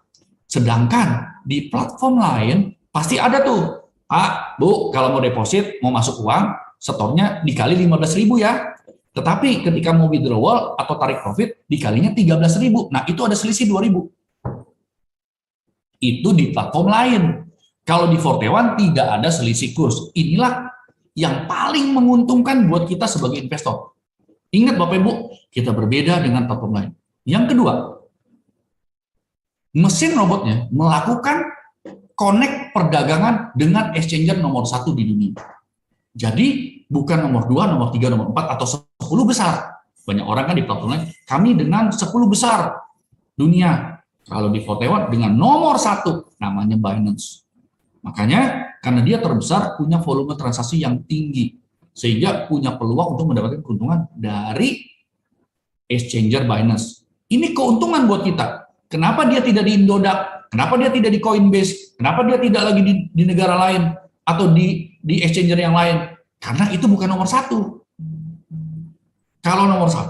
Sedangkan di platform lain pasti ada tuh, Pak, Bu, kalau mau deposit, mau masuk uang, setornya dikali 15.000 ya. Tetapi ketika mau withdrawal atau tarik profit, dikalinya 13.000. Nah, itu ada selisih 2.000. Itu di platform lain. Kalau di Fortewan tidak ada selisih kurs. Inilah yang paling menguntungkan buat kita sebagai investor. Ingat Bapak Ibu, kita berbeda dengan platform lain. Yang kedua, mesin robotnya melakukan connect perdagangan dengan exchanger nomor 1 di dunia. Jadi bukan nomor 2, nomor 3, nomor 4 atau 10 besar. Banyak orang kan di platform lain, kami dengan 10 besar dunia. Kalau di Fortewan dengan nomor 1 namanya Binance. Makanya karena dia terbesar, punya volume transaksi yang tinggi, sehingga punya peluang untuk mendapatkan keuntungan dari exchanger Binance. Ini keuntungan buat kita. Kenapa dia tidak di Indodax? Kenapa dia tidak di Coinbase? Kenapa dia tidak lagi di negara lain atau di exchanger yang lain? Karena itu bukan nomor 1. Kalau nomor 1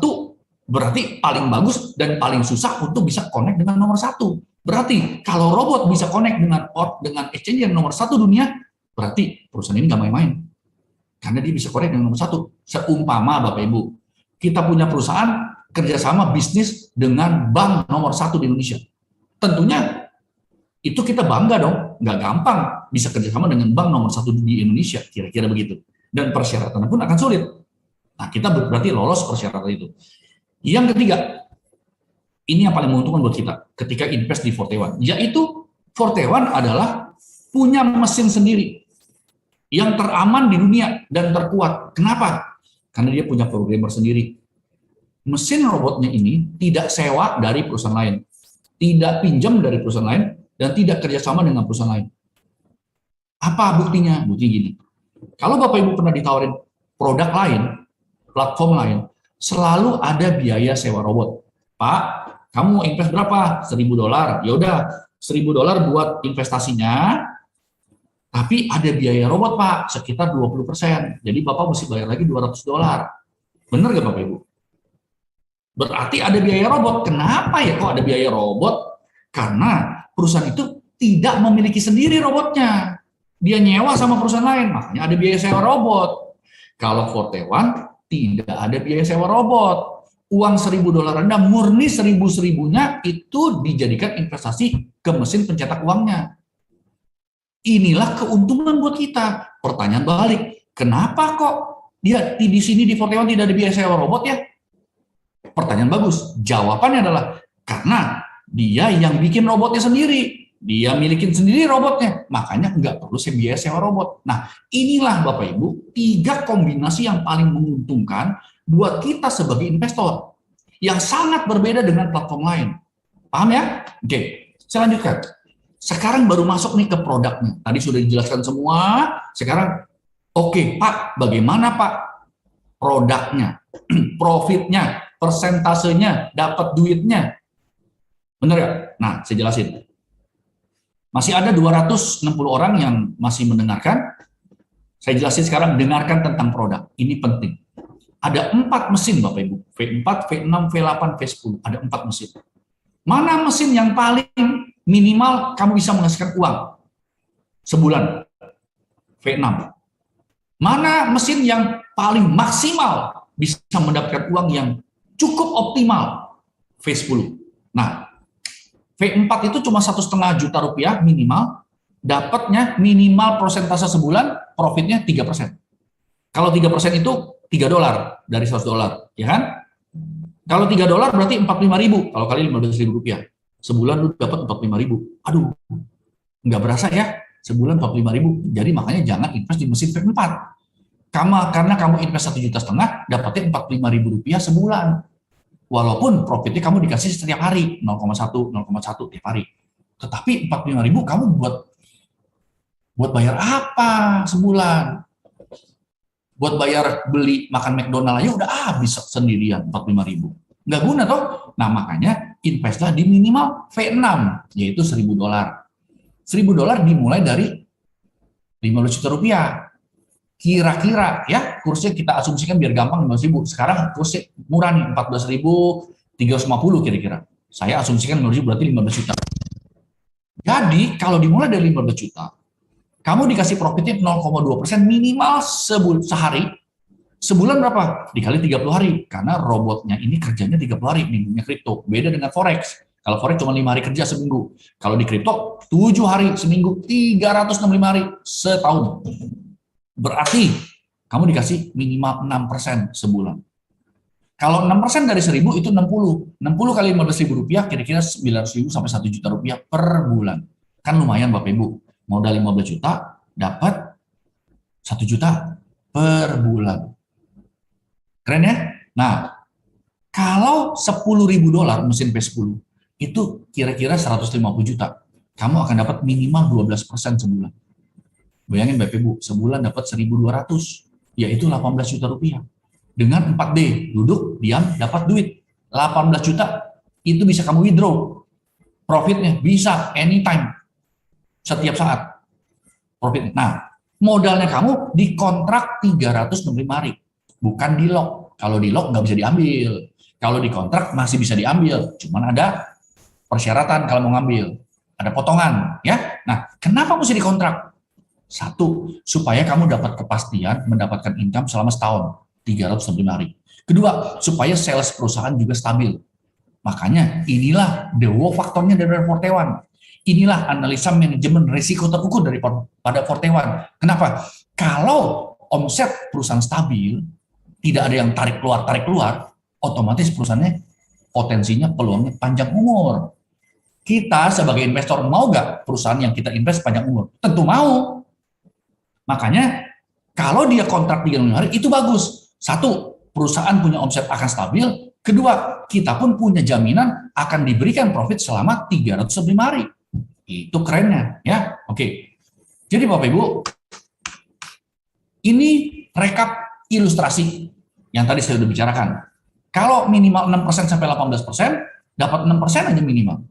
berarti paling bagus dan paling susah untuk bisa connect dengan nomor 1. Berarti kalau robot bisa connect dengan exchange yang nomor 1 dunia, berarti perusahaan ini nggak main-main. Karena dia bisa connect dengan nomor 1. Seumpama Bapak Ibu, kita punya perusahaan kerjasama bisnis dengan bank nomor 1 di Indonesia. Tentunya itu kita bangga dong, nggak gampang bisa kerjasama dengan bank nomor 1 di Indonesia, kira-kira begitu. Dan persyaratan pun akan sulit. Nah, kita berarti lolos persyaratan itu. Yang ketiga, ini yang paling menguntungkan buat kita ketika invest di Forte One, yaitu Forte One adalah punya mesin sendiri yang teraman di dunia dan terkuat. Kenapa? Karena dia punya programmer sendiri. Mesin robotnya ini tidak sewa dari perusahaan lain, tidak pinjam dari perusahaan lain, dan tidak kerjasama dengan perusahaan lain. Apa buktinya? Buktinya gini, kalau Bapak Ibu pernah ditawarin produk lain, platform lain, selalu ada biaya sewa robot. Pak, kamu mau invest berapa? $1.000. Ya udah, $1.000 buat investasinya, tapi ada biaya robot Pak, sekitar 20%. Jadi Bapak mesti bayar lagi $200. Benar nggak Bapak Ibu? Berarti ada biaya robot. Kenapa ya kok ada biaya robot? Karena perusahaan itu tidak memiliki sendiri robotnya. Dia nyewa sama perusahaan lain, makanya ada biaya sewa robot. Kalau Forte One tidak ada biaya sewa robot. Uang $1.000 Anda murni 1.000-1.000-nya itu dijadikan investasi ke mesin pencetak uangnya. Inilah keuntungan buat kita. Pertanyaan balik, kenapa kok dia di sini di Forte One tidak ada biaya sewa robot ya? Pertanyaan bagus. Jawabannya adalah karena dia yang bikin robotnya sendiri. Dia milikin sendiri robotnya. Makanya nggak perlu biaya sewa robot. Nah, inilah Bapak Ibu, 3 kombinasi yang paling menguntungkan buat kita sebagai investor. Yang sangat berbeda dengan platform lain. Paham ya? Oke, saya lanjutkan. Sekarang baru masuk nih ke produknya. Tadi sudah dijelaskan semua. Sekarang, oke, Pak, bagaimana Pak produknya, profitnya, persentasenya, dapat duitnya? Benar ya? Nah, saya jelasin. Masih ada 260 orang yang masih mendengarkan. Saya jelasin sekarang, dengarkan tentang produk. Ini penting. Ada 4 mesin Bapak Ibu. V4, V6, V8, V10. Ada 4 mesin. Mana mesin yang paling minimal kamu bisa menghasilkan uang sebulan? V6. Mana mesin yang paling maksimal bisa mendapatkan uang yang cukup optimal? V10. Nah, V4 itu cuma 1,5 juta rupiah minimal, dapatnya minimal persentase sebulan, profitnya 3%. Kalau 3% itu $3 dari $100, ya kan? Kalau $3 berarti 45.000, kalau kali 15.000 rupiah. Sebulan lu dapat 45.000. Aduh, nggak berasa ya, sebulan 45.000. Jadi makanya jangan invest di mesin V4. Karena kamu invest 1,5 juta, dapatnya 45.000 rupiah sebulan. Walaupun profitnya kamu dikasih setiap hari 0,1 tiap hari, tetapi 45.000 kamu buat bayar apa sebulan? Buat bayar beli makan McDonald aja udah habis sendirian 45.000, nggak guna toh. Nah makanya investlah di minimal V6, yaitu $1.000. $1.000 dimulai dari 15 juta rupiah. Kira-kira ya kursnya kita asumsikan biar gampang 15.000. Sekarang kursnya murah nih 14.350 kira-kira. Saya asumsikan 15.000 berarti 15 juta. Jadi kalau dimulai dari 15 juta, kamu dikasih profitnya 0,2% minimal sehari. Sebulan berapa? Dikali 30 hari. Karena robotnya ini kerjanya 30 hari, minggunya kripto. Beda dengan Forex. Kalau Forex cuma 5 hari kerja seminggu. Kalau di kripto 7 hari seminggu, 365 hari setahun. Berarti kamu dikasih minimal 6% sebulan. Kalau 6% dari 1.000 itu 60. 60 kali 15.000 rupiah kira-kira 900.000 sampai 1 juta rupiah per bulan. Kan lumayan Bapak Ibu. Modal 15 juta dapat 1 juta per bulan. Keren ya? Nah, kalau $10.000 mesin V10 itu kira-kira 150 juta. Kamu akan dapat minimal 12% sebulan. Bayangin Bapak Ibu, sebulan dapat 1.200, yaitu 18 juta rupiah. Dengan 4D, duduk, diam, dapat duit. 18 juta, itu bisa kamu withdraw. Profitnya bisa anytime, setiap saat. Profit. Nah, modalnya kamu dikontrak 365 hari, bukan di lock. Kalau di lock nggak bisa diambil. Kalau dikontrak masih bisa diambil, cuman ada persyaratan kalau mau ngambil. Ada potongan, ya. Nah, kenapa mesti dikontrak? 1, supaya kamu dapat kepastian mendapatkan income selama setahun, 365 hari. Kedua, supaya sales perusahaan juga stabil. Makanya inilah the wow faktornya dari Fortewan. Inilah analisa manajemen risiko terukur pada Fortewan. Kenapa? Kalau omset perusahaan stabil, tidak ada yang tarik keluar, otomatis perusahaannya potensinya peluangnya panjang umur. Kita sebagai investor mau nggak perusahaan yang kita invest panjang umur? Tentu mau. Makanya kalau dia kontrak 3 hari itu bagus. Satu, perusahaan punya omset akan stabil. Kedua, kita pun punya jaminan akan diberikan profit selama 365 hari. Itu kerennya, ya. Oke. Jadi Bapak Ibu, ini rekap ilustrasi yang tadi saya sudah bicarakan. Kalau minimal 6% sampai 18%, dapat 6% aja minimal.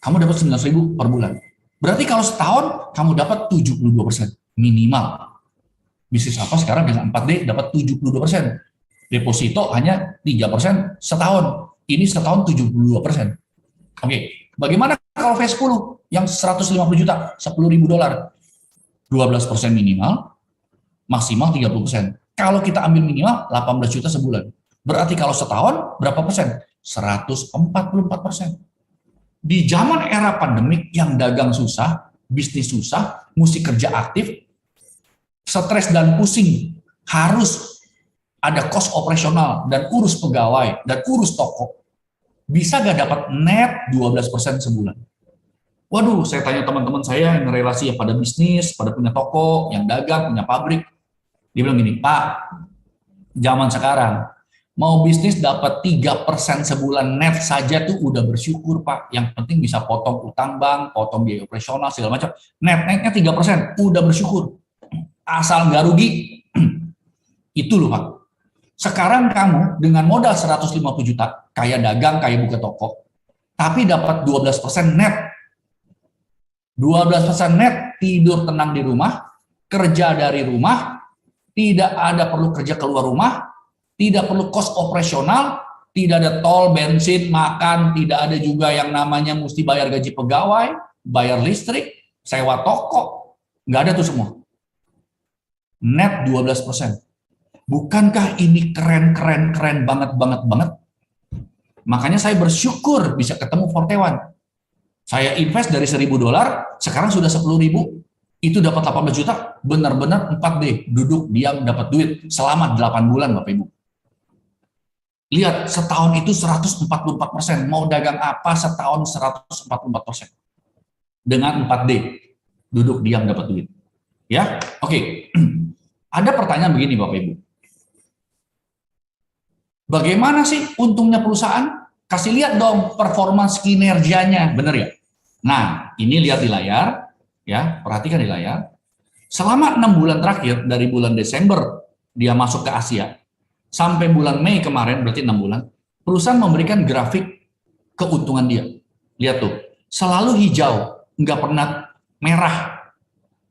Kamu dapat 9.000 per bulan. Berarti kalau setahun, kamu dapat 72% minimal. Bisnis apa sekarang dengan 4D dapat 72%. Deposito hanya 3% setahun. Ini setahun 72%. Oke, bagaimana kalau V10 yang 150 juta, $10.000, 12% minimal, maksimal 30%. Kalau kita ambil minimal 18 juta sebulan. Berarti kalau setahun berapa persen? 144%. Di zaman era pandemik yang dagang susah, bisnis susah, mesti kerja aktif, stres dan pusing, harus ada cost operasional dan urus pegawai dan urus toko. Bisa gak dapat net 12% sebulan? Waduh, saya tanya teman-teman saya yang relasi pada bisnis, pada punya toko, yang dagang, punya pabrik. Dia bilang gini, Pak, zaman sekarang, mau bisnis dapat 3% sebulan net saja tuh udah bersyukur, Pak. Yang penting bisa potong utang bank, potong biaya operasional, segala macam. Netnya 3%, udah bersyukur. Asal nggak rugi. Itu loh, Pak. Sekarang kamu dengan modal 150 juta, kayak dagang, kayak buka toko, tapi dapat 12% net. 12% net, tidur tenang di rumah, kerja dari rumah, tidak ada perlu kerja keluar rumah, tidak perlu kos operasional, tidak ada tol, bensin, makan, tidak ada juga yang namanya mesti bayar gaji pegawai, bayar listrik, sewa toko, nggak ada tuh semua. Net 12%. Bukankah ini keren banget? Makanya saya bersyukur bisa ketemu Fortewan. Saya invest dari $1.000, sekarang sudah 10.000, itu dapat 18 juta, benar-benar 4D, duduk, diam, dapat duit, selama 8 bulan Bapak Ibu. Lihat, setahun itu 144%, mau dagang apa setahun 144%. Dengan 4D, duduk, diam, dapat duit. Ya, oke. Ada pertanyaan begini Bapak Ibu. Bagaimana sih untungnya perusahaan? Kasih lihat dong performa kinerjanya, benar ya? Nah, ini lihat di layar, ya, perhatikan di layar. Selama 6 bulan terakhir, dari bulan Desember dia masuk ke Asia, sampai bulan Mei kemarin, berarti 6 bulan, perusahaan memberikan grafik keuntungan dia. Lihat tuh, selalu hijau, nggak pernah merah,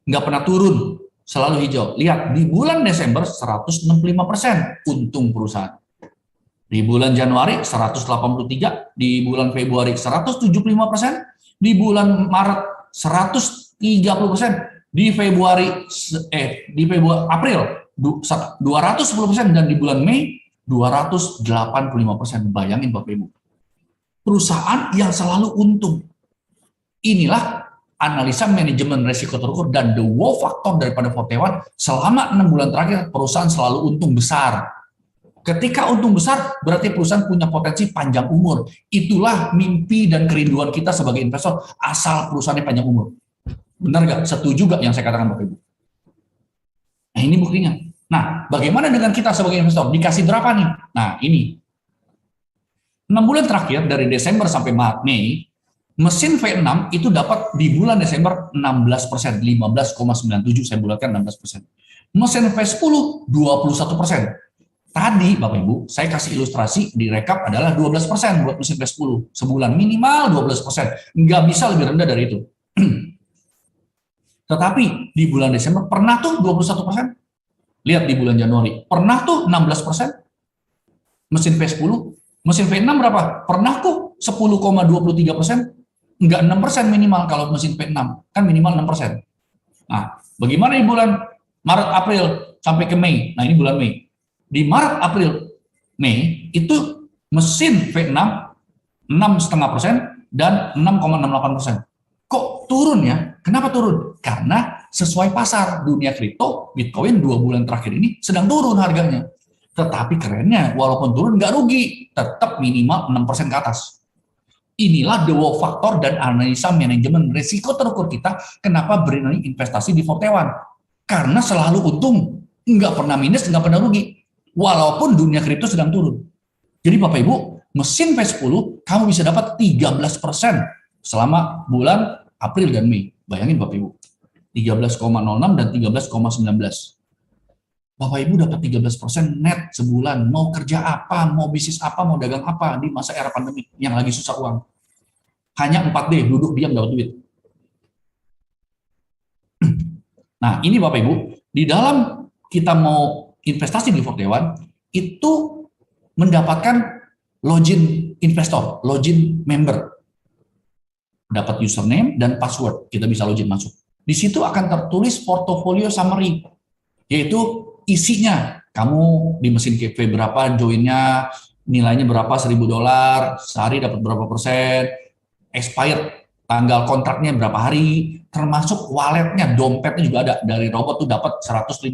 nggak pernah turun, selalu hijau. Lihat, di bulan Desember 165% untung perusahaan. Di bulan Januari 183%, di bulan Februari 175%, di bulan Maret 130%, di April 210%, dan di bulan Mei 285%. Bayangin Bapak Ibu. Perusahaan yang selalu untung. Inilah analisa manajemen risiko terukur dan the wow faktor daripada Fortewan. Selama 6 bulan terakhir perusahaan selalu untung besar. Ketika untung besar, berarti perusahaan punya potensi panjang umur. Itulah mimpi dan kerinduan kita sebagai investor, asal perusahaannya panjang umur. Benar nggak? Setuju nggak yang saya katakan Bapak Ibu? Nah, ini buktinya. Nah, bagaimana dengan kita sebagai investor? Dikasih berapa nih? Nah, ini. 6 bulan terakhir, dari Desember sampai Mei, mesin V6 itu dapat di bulan Desember 16%, 15,97, saya bulatkan 16%. Mesin V10, 21%. Tadi Bapak Ibu, saya kasih ilustrasi di rekap adalah 12% buat mesin V10. Sebulan minimal 12%. Nggak bisa lebih rendah dari itu. Tetapi di bulan Desember pernah tuh 21%. Lihat di bulan Januari, pernah tuh 16%. Mesin V10, mesin V6 berapa? Pernah tuh 10,23%. Enggak 6% minimal kalau mesin V6. Kan minimal 6%. Nah, bagaimana di bulan Maret, April, sampai ke Mei? Nah, ini bulan Mei. Di Maret, April, Mei itu mesin V6 6,5% dan 6,68%. Kok turun ya? Kenapa turun? Karena sesuai pasar dunia kripto, Bitcoin 2 bulan terakhir ini sedang turun harganya. Tetapi kerennya, walaupun turun nggak rugi, tetap minimal 6% ke atas. Inilah the wow factor dan analisa manajemen risiko terukur kita kenapa berani investasi di Fortewan. Karena selalu untung, nggak pernah minus, nggak pernah rugi. Walaupun dunia kripto sedang turun. Jadi Bapak Ibu, mesin V10 kamu bisa dapat 13% selama bulan April dan Mei. Bayangin Bapak Ibu, 13,06 dan 13,19. Bapak Ibu dapat 13% net sebulan. Mau kerja apa, mau bisnis apa, mau dagang apa di masa era pandemi yang lagi susah uang. Hanya 4D, duduk diam dapat duit. Nah, ini Bapak Ibu, di dalam kita mau investasi di Fortewan, itu mendapatkan login investor, login member. Dapat username dan password, kita bisa login masuk. Di situ akan tertulis portfolio summary, yaitu isinya. Kamu di mesin cafe berapa joinnya, nilainya berapa, $1.000, sehari dapat berapa persen, expired, tanggal kontraknya berapa hari, termasuk walletnya, dompetnya juga ada. Dari robot tuh dapat $157.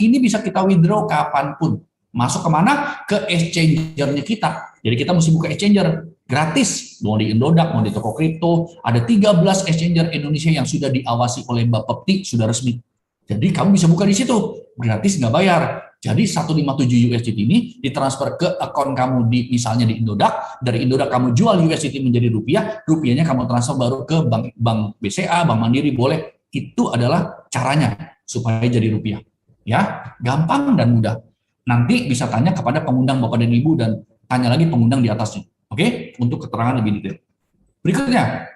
Ini bisa kita withdraw kapanpun. Masuk kemana? Ke exchanger-nya kita. Jadi kita mesti buka exchanger gratis. Mau di Indodax, mau di toko kripto. Ada 13 exchanger Indonesia yang sudah diawasi oleh Bapepti, sudah resmi. Jadi kamu bisa buka di situ, gratis nggak bayar. Jadi 157 USDT ini ditransfer ke akun kamu di misalnya di Indodax, dari Indodax kamu jual USDT menjadi rupiah, rupiahnya kamu transfer baru ke bank BCA, Bank Mandiri boleh. Itu adalah caranya supaya jadi rupiah. Ya, gampang dan mudah. Nanti bisa tanya kepada pengundang Bapak dan Ibu dan tanya lagi pengundang di atasnya. Oke, untuk keterangan lebih detail. Berikutnya,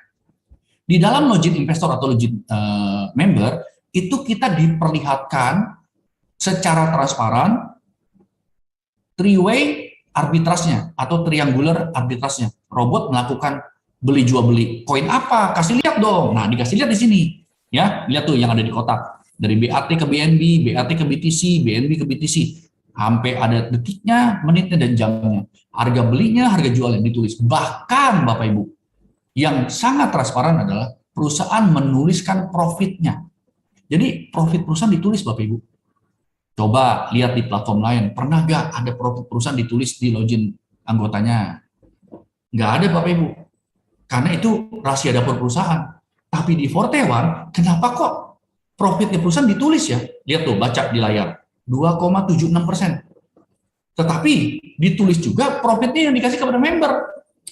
di dalam login investor atau login member, itu kita diperlihatkan secara transparan three-way arbitrasnya atau triangular arbitrasnya. Robot melakukan beli jual beli. Koin apa? Kasih lihat dong. Nah, dikasih lihat di sini. Ya, lihat tuh yang ada di kotak. Dari BAT ke BNB, BAT ke BTC, BNB ke BTC. Sampai ada detiknya, menitnya, dan jamnya. Harga belinya, harga jualnya ditulis. Bahkan Bapak Ibu, yang sangat transparan adalah perusahaan menuliskan profitnya. Jadi profit perusahaan ditulis Bapak Ibu. Coba lihat di platform lain, pernah nggak ada profit perusahaan ditulis di login anggotanya? Nggak ada Bapak Ibu. Karena itu rahasia dapur perusahaan. Tapi di Fortewan, kenapa kok profitnya perusahaan ditulis ya? Lihat tuh, baca di layar. 2,76%. Tetapi ditulis juga profitnya yang dikasih kepada member.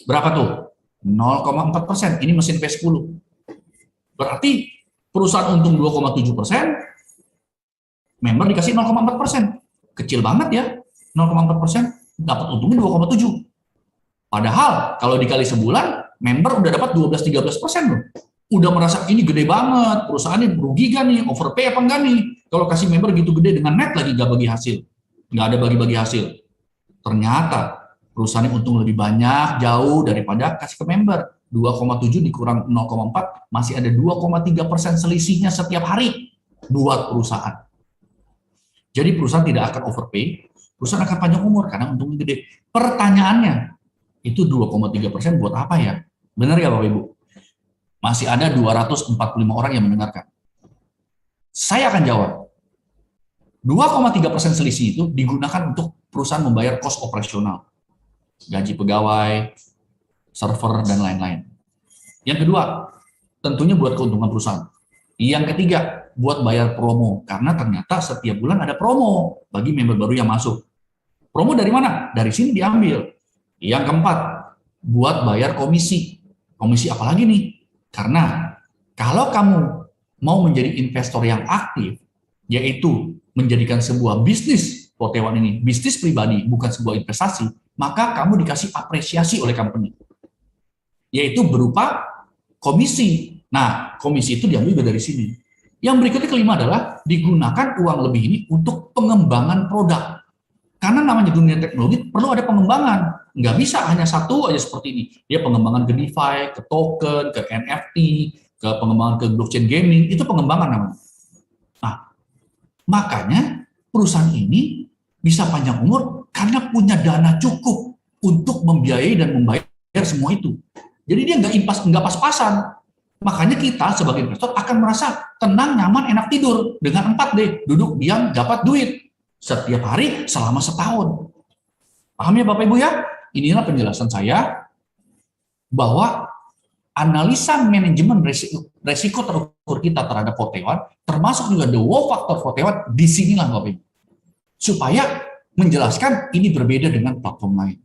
Berapa tuh? 0,4%. Ini mesin V10. Berarti perusahaan untung 2,7%, member dikasih 0,4%. Kecil banget ya, 0,4%, dapat untungnya 2,7%. Padahal kalau dikali sebulan, member udah dapat 12-13% loh. Udah merasa ini gede banget, perusahaannya merugi gak nih, overpay apa enggak nih? Kalau kasih member gitu gede dengan net lagi gak bagi hasil. Nggak ada bagi-bagi hasil. Ternyata perusahaannya untung lebih banyak, jauh daripada kasih ke member. 2,7 dikurang 0,4, masih ada 2,3% selisihnya setiap hari buat perusahaan. Jadi perusahaan tidak akan overpay, perusahaan akan panjang umur karena untungnya gede. Pertanyaannya, itu 2,3% buat apa ya? Benar ya Bapak Ibu? Masih ada 245 orang yang mendengarkan. Saya akan jawab. 2,3% selisih itu digunakan untuk perusahaan membayar kos operasional. Gaji pegawai, server, dan lain-lain. Yang kedua, tentunya buat keuntungan perusahaan. Yang ketiga, buat bayar promo. Karena ternyata setiap bulan ada promo bagi member baru yang masuk. Promo dari mana? Dari sini diambil. Yang keempat, buat bayar komisi. Komisi apa lagi nih? Karena kalau kamu mau menjadi investor yang aktif, yaitu menjadikan sebuah bisnis Fortewan ini, bisnis pribadi, bukan sebuah investasi, maka kamu dikasih apresiasi oleh company. Yaitu berupa komisi. Nah, komisi itu diambil juga dari sini. Yang berikutnya kelima adalah digunakan uang lebih ini untuk pengembangan produk. Karena namanya dunia teknologi perlu ada pengembangan. Nggak bisa hanya satu aja seperti ini. Dia pengembangan ke DeFi, ke token, ke NFT, ke pengembangan ke blockchain gaming, itu pengembangan namanya. Nah, makanya perusahaan ini bisa panjang umur karena punya dana cukup untuk membiayai dan membayar semua itu. Jadi dia nggak pas-pasan. Makanya kita sebagai investor akan merasa tenang, nyaman, enak tidur dengan 4D, duduk diam dapat duit setiap hari selama setahun. Paham ya Bapak Ibu ya? Inilah penjelasan saya bahwa analisa manajemen resiko terukur kita terhadap 41, termasuk juga the wow factor 41, disinilah Bapak Ibu. Supaya menjelaskan ini berbeda dengan platform lain.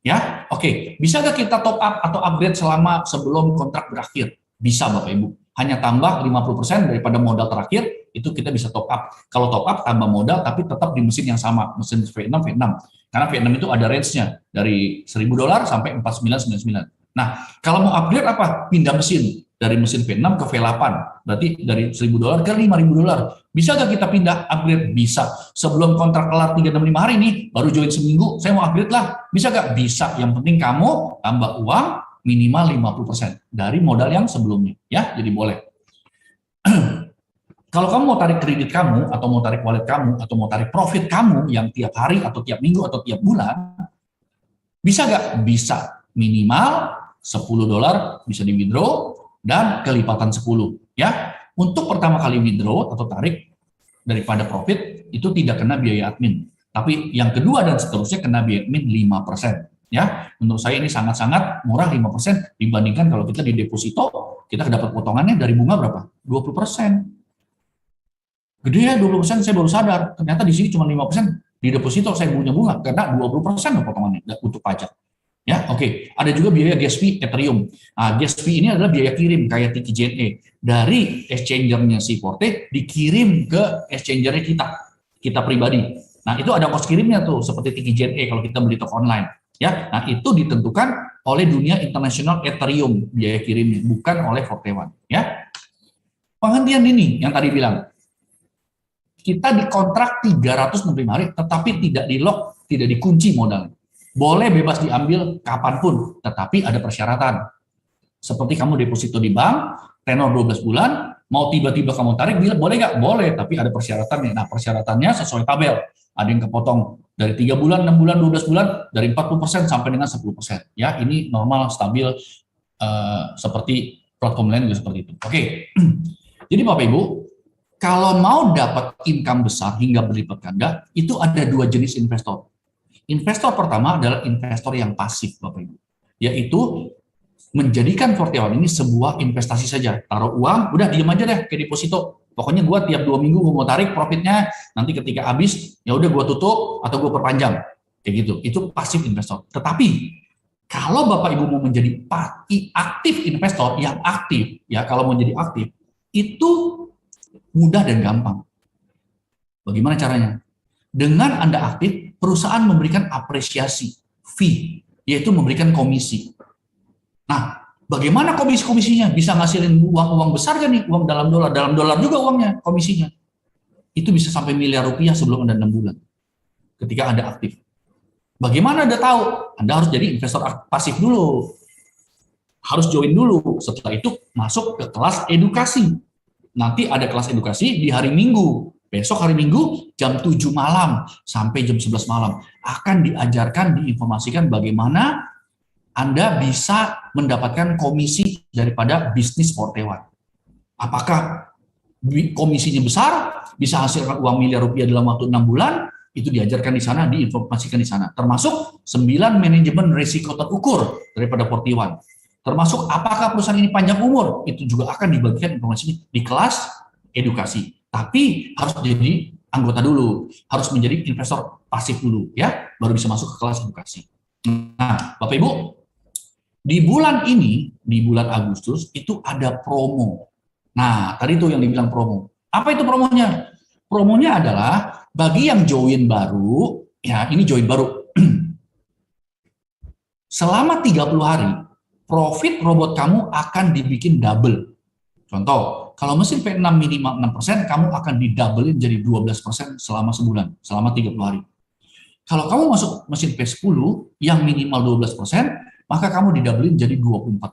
Ya, oke. Bisa nggak kita top up atau upgrade sebelum kontrak berakhir? Bisa Bapak Ibu. Hanya tambah 50% daripada modal terakhir, itu kita bisa top up. Kalau top up tambah modal tapi tetap di mesin yang sama, mesin V6. Karena V6 itu ada range-nya dari $1.000 sampai 4999. Nah, kalau mau upgrade apa? Pindah mesin dari mesin V6 ke V8. Berarti dari $1.000 ke $5.000. Bisa nggak kita pindah upgrade? Bisa. Sebelum kontrak kelar 365 hari nih, baru join seminggu, saya mau upgrade lah. Bisa nggak? Bisa. Yang penting kamu tambah uang minimal 50% dari modal yang sebelumnya, ya, jadi boleh. Kalau kamu mau tarik kredit kamu, atau mau tarik wallet kamu, atau mau tarik profit kamu yang tiap hari, atau tiap minggu, atau tiap bulan, bisa nggak? Bisa. Minimal $10 bisa di withdraw, dan kelipatan 10, ya. Untuk pertama kali withdraw atau tarik daripada profit, itu tidak kena biaya admin. Tapi yang kedua dan seterusnya kena biaya admin 5%. Ya, menurut saya ini sangat-sangat murah 5% dibandingkan kalau kita di deposito, kita dapat potongannya dari bunga berapa? 20%. Gede ya 20%, saya baru sadar. Ternyata di sini cuma 5%, di deposito saya punya bunga, karena 20% potongannya untuk pajak. Ya, oke. Ada juga biaya gas fee Ethereum. Nah, gas fee ini adalah biaya kirim kayak TKJNE. Dari exchangernya si Forte dikirim ke exchangernya kita pribadi. Nah, itu ada cost kirimnya tuh, seperti TKJNE kalau kita beli toko online. Ya, nah itu ditentukan oleh dunia internasional Ethereum biaya kirimnya, bukan oleh Forte1. Ya, penghentian ini yang tadi bilang kita dikontrak 365 hari, tetapi tidak di lock, tidak dikunci modalnya. Boleh bebas diambil kapanpun, tetapi ada persyaratan. Seperti kamu deposito di bank, tenor 12 bulan, mau tiba-tiba kamu tarik, boleh nggak? Boleh, tapi ada persyaratannya. Nah, persyaratannya sesuai tabel. Ada yang kepotong dari 3 bulan, 6 bulan, 12 bulan, dari 40% sampai dengan 10%. Ya, ini normal, stabil, seperti platform lain juga seperti itu. Oke, jadi Bapak Ibu, kalau mau dapat income besar hingga berlipat ganda, itu ada 2 jenis investor. Investor pertama adalah investor yang pasif, Bapak Ibu, yaitu menjadikan 41 ini sebuah investasi saja. Taruh uang, udah diam aja deh kayak deposito. Pokoknya gue tiap 2 minggu gue mau tarik profitnya, nanti ketika habis ya udah gue tutup atau gue perpanjang, kayak gitu. Itu pasif investor. Tetapi kalau Bapak Ibu mau menjadi aktif investor yang aktif, ya kalau mau jadi aktif itu mudah dan gampang. Bagaimana caranya? Dengan Anda aktif, perusahaan memberikan apresiasi, fee, yaitu memberikan komisi. Nah, bagaimana komisi-komisinya? Bisa ngasilin uang besar kan nih? Uang dalam dolar juga uangnya, komisinya. Itu bisa sampai miliar rupiah sebelum Anda 6 bulan. Ketika Anda aktif. Bagaimana Anda tahu? Anda harus jadi investor pasif dulu. Harus join dulu. Setelah itu masuk ke kelas edukasi. Nanti ada kelas edukasi di hari Minggu. Besok hari Minggu jam 7 malam sampai jam 11 malam. Akan diajarkan, diinformasikan bagaimana Anda bisa mendapatkan komisi daripada bisnis Forte1. Apakah komisinya besar, bisa hasilkan uang miliar rupiah dalam waktu 6 bulan, itu diajarkan di sana, diinformasikan di sana. Termasuk 9 manajemen risiko terukur daripada Forte1. Termasuk apakah perusahaan ini panjang umur, itu juga akan dibagikan informasinya di kelas edukasi. Tapi harus jadi anggota dulu, harus menjadi investor pasif dulu, ya, baru bisa masuk ke kelas edukasi. Nah, Bapak Ibu, di bulan ini, di bulan Agustus, itu ada promo. Nah, tadi itu yang dibilang promo. Apa itu promonya? Promonya adalah bagi yang join baru, ya ini join baru. Selama 30 hari, profit robot kamu akan dibikin double. Contoh, kalau mesin V6 minimal 6%, kamu akan didoublein jadi 12% selama sebulan, selama 30 hari. Kalau kamu masuk mesin V10 yang minimal 12%, maka kamu didoublein jadi 24%.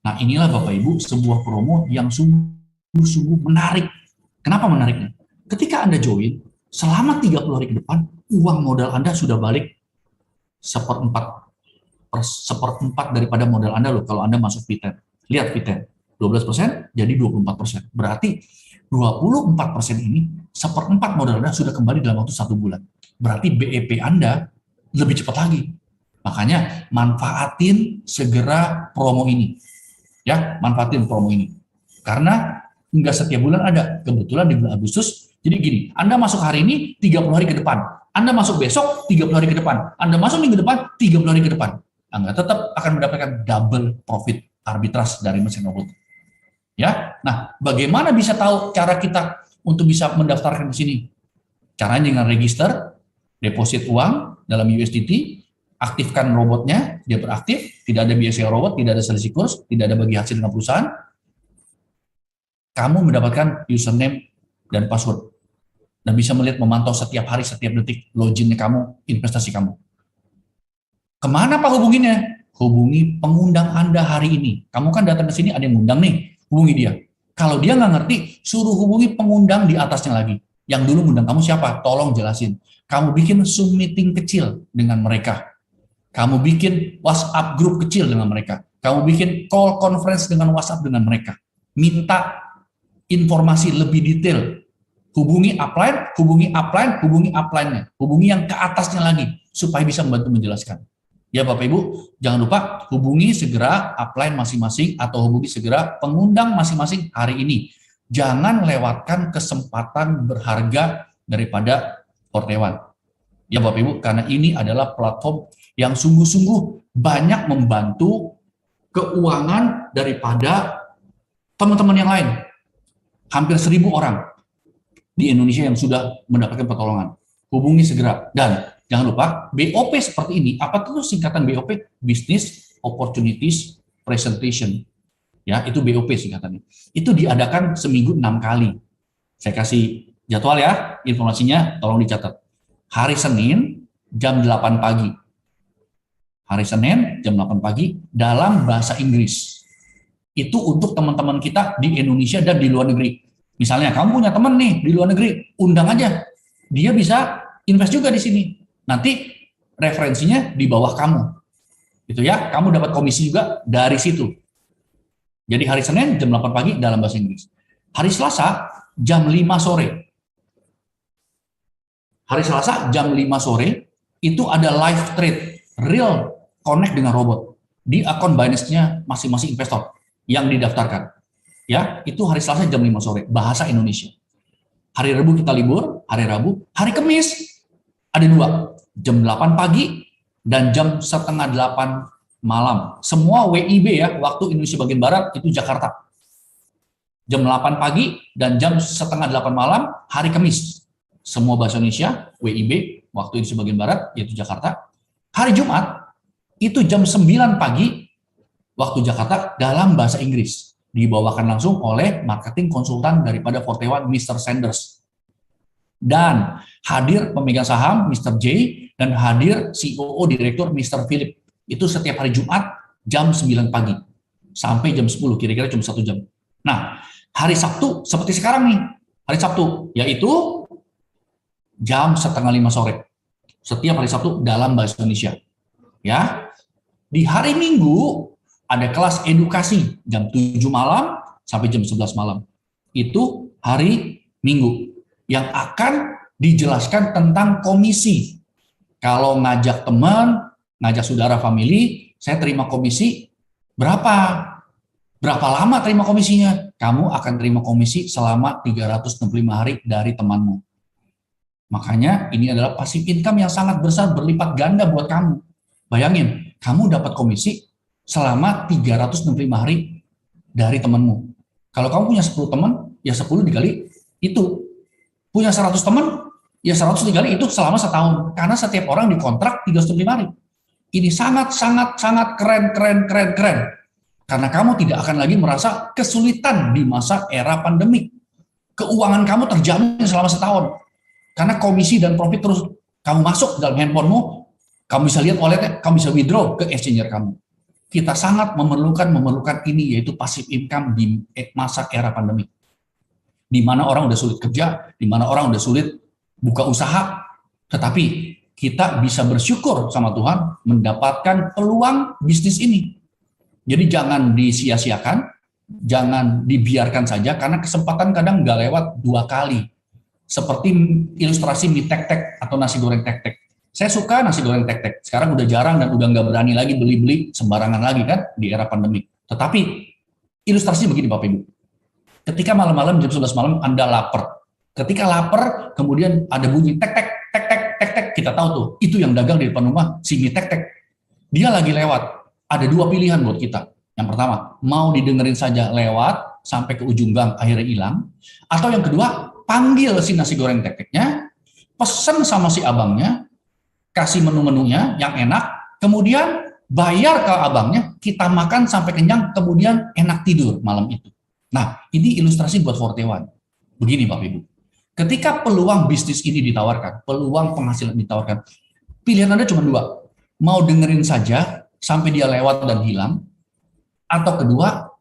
Nah, inilah Bapak Ibu sebuah promo yang sungguh-sungguh menarik. Kenapa menariknya? Ketika Anda join, selama 30 hari ke depan, uang modal Anda sudah balik seperempat daripada modal Anda loh kalau Anda masuk V10. Lihat V10, 12% jadi 24%. Berarti 24% ini seperempat modal Anda sudah kembali dalam waktu 1 bulan. Berarti BEP Anda lebih cepat lagi. Makanya manfaatin segera promo ini. Ya, manfaatin promo ini. Karena nggak setiap bulan ada. Kebetulan di bulan Agustus, jadi gini, Anda masuk hari ini 30 hari ke depan. Anda masuk besok 30 hari ke depan. Anda masuk minggu depan 30 hari ke depan. Anda tetap akan mendapatkan double profit arbitrage dari mesin robot. Ya, nah bagaimana bisa tahu cara kita untuk bisa mendaftarkan di sini? Caranya dengan register, deposit uang dalam USDT, aktifkan robotnya, dia beraktif, tidak ada biaya sewa robot, tidak ada selisih kurs, tidak ada bagi hasil dengan perusahaan. Kamu mendapatkan username dan password dan bisa melihat memantau setiap hari, setiap detik loginnya kamu, investasi kamu. Kemana Pak hubunginya? Hubungi pengundang Anda hari ini. Kamu kan datang ke sini ada yang ngundang nih, hubungi dia. Kalau dia nggak ngerti, suruh hubungi pengundang di atasnya lagi. Yang dulu ngundang kamu siapa? Tolong jelasin. Kamu bikin Zoom meeting kecil dengan mereka. Kamu bikin WhatsApp group kecil dengan mereka. Kamu bikin call conference dengan WhatsApp dengan mereka. Minta informasi lebih detail. Hubungi upline, hubungi upline, hubungi upline-nya. Hubungi yang ke atasnya lagi, supaya bisa membantu menjelaskan. Ya Bapak Ibu, jangan lupa hubungi segera upline masing-masing atau hubungi segera pengundang masing-masing hari ini. Jangan lewatkan kesempatan berharga daripada Fortewan. Ya Bapak Ibu, karena ini adalah platform yang sungguh-sungguh banyak membantu keuangan daripada teman-teman yang lain. Hampir 1.000 orang di Indonesia yang sudah mendapatkan pertolongan. Hubungi segera. Dan jangan lupa, BOP seperti ini, apa itu singkatan BOP? Business Opportunities Presentation. Ya, itu BOP singkatannya. Itu diadakan seminggu 6 kali. Saya kasih jadwal ya, informasinya tolong dicatat. Hari Senin jam 8 pagi. Hari Senin jam 8 pagi dalam bahasa Inggris. Itu untuk teman-teman kita di Indonesia dan di luar negeri. Misalnya kamu punya teman nih di luar negeri, undang aja. Dia bisa invest juga di sini. Nanti referensinya di bawah kamu. Itu ya, kamu dapat komisi juga dari situ. Jadi hari Senin jam 8 pagi dalam bahasa Inggris. Hari Selasa jam 5 sore. Hari Selasa jam 5 sore itu ada live trade, real connect dengan robot di akun Binance-nya masing-masing investor yang didaftarkan. Ya, itu hari Selasa jam 5 sore, bahasa Indonesia. Hari Rabu kita libur, hari Rabu, hari Kamis ada 2, jam 8 pagi dan jam setengah 8 malam. Semua WIB ya, waktu Indonesia bagian Barat itu Jakarta. Jam 8 pagi dan jam setengah 8 malam hari Kamis. Semua bahasa Indonesia, WIB, waktu Indonesia bagian Barat, yaitu Jakarta. Hari Jumat itu jam 9 pagi waktu Jakarta dalam bahasa Inggris. Dibawakan langsung oleh marketing konsultan daripada Fortewan, Mr. Sanders. Dan hadir pemegang saham Mr. J dan hadir COO Direktur Mr. Philip. Itu setiap hari Jumat jam 9 pagi sampai jam 10, kira-kira cuma 1 jam. Nah, hari Sabtu seperti sekarang nih, hari Sabtu yaitu jam setengah 5 sore. Setiap hari Sabtu dalam bahasa Indonesia. Ya. Di hari Minggu ada kelas edukasi jam 7 malam sampai jam 11 malam. Itu hari Minggu yang akan dijelaskan tentang komisi. Kalau ngajak teman, ngajak saudara family, saya terima komisi berapa? Berapa lama terima komisinya? Kamu akan terima komisi selama 365 hari dari temanmu. Makanya ini adalah passive income yang sangat besar, berlipat ganda buat kamu. Bayangin, kamu dapat komisi selama 365 hari dari temanmu. Kalau kamu punya 10 teman, ya 10 dikali itu. Punya 100 teman, ya 100 dikali itu selama setahun. Karena setiap orang dikontrak 365 hari. Ini sangat keren. Karena kamu tidak akan lagi merasa kesulitan di masa era pandemik. Keuangan kamu terjamin selama setahun. Karena komisi dan profit terus kamu masuk dalam handphonemu, kamu bisa lihat walletnya, kamu bisa withdraw ke exchanger kamu. Kita sangat memerlukan ini, yaitu passive income di masa era pandemi. Di mana orang udah sulit kerja, di mana orang udah sulit buka usaha, Tetapi kita bisa bersyukur sama Tuhan mendapatkan peluang bisnis ini. Jadi jangan disia-siakan, jangan dibiarkan saja, karena kesempatan kadang nggak lewat 2 kali. Seperti ilustrasi mie tek-tek atau nasi goreng tek-tek. Saya suka nasi goreng tek-tek. Sekarang udah jarang dan udah nggak berani lagi beli-beli sembarangan lagi kan di era pandemi. Tetapi ilustrasinya begini Bapak Ibu. Ketika malam-malam jam 11 malam Anda lapar. Ketika lapar, kemudian ada bunyi tek-tek, tek-tek, tek-tek. Kita tahu tuh, itu yang dagang di depan rumah, si mie tek-tek. Dia lagi lewat. Ada 2 pilihan buat kita. Yang pertama, mau didengerin saja lewat sampai ke ujung gang akhirnya hilang. Atau yang kedua, panggil si nasi goreng tek-teknya, pesen sama si abangnya, kasih menu-menunya yang enak, kemudian bayar ke abangnya, kita makan sampai kenyang, kemudian enak tidur malam itu. Nah, ini ilustrasi buat Fortewan. Begini Bapak Ibu, ketika peluang bisnis ini ditawarkan, peluang penghasilan ditawarkan, pilihan Anda cuma 2. Mau dengerin saja sampai dia lewat dan hilang, atau kedua,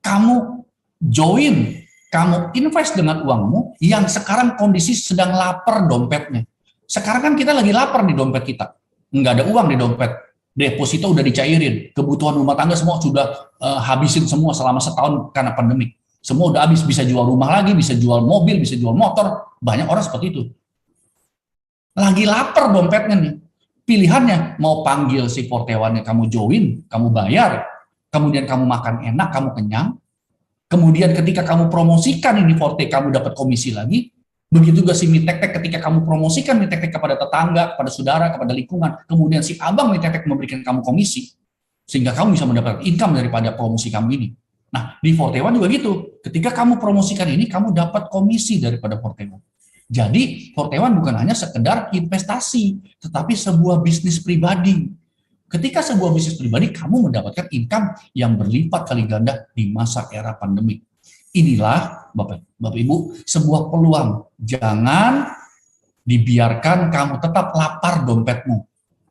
kamu join, kamu invest dengan uangmu yang sekarang kondisi sedang lapar dompetnya. Sekarang kan kita lagi lapar di dompet kita, nggak ada uang di dompet, deposito udah dicairin, kebutuhan rumah tangga semua sudah habisin semua selama setahun karena pandemik. Semua udah habis, bisa jual rumah lagi, bisa jual mobil, bisa jual motor, banyak orang seperti itu. Lagi lapar dompetnya nih. Pilihannya mau panggil si Fortewannya, kamu join, kamu bayar, kemudian kamu makan enak, kamu kenyang. Kemudian ketika kamu promosikan ini Forte, kamu dapat komisi lagi. Begitu juga si mie tek-tek, ketika kamu promosikan mie tek-tek kepada tetangga, kepada saudara, kepada lingkungan, kemudian si abang mie tek-tek memberikan kamu komisi, sehingga kamu bisa mendapatkan income daripada promosi kamu ini. Nah, di Fortewan juga gitu. Ketika kamu promosikan ini, kamu dapat komisi daripada Fortewan. Jadi, Fortewan bukan hanya sekedar investasi, tetapi sebuah bisnis pribadi. Ketika sebuah bisnis pribadi, kamu mendapatkan income yang berlipat kali ganda di masa era pandemi. Inilah, Bapak Ibu, sebuah peluang. Jangan dibiarkan kamu tetap lapar dompetmu.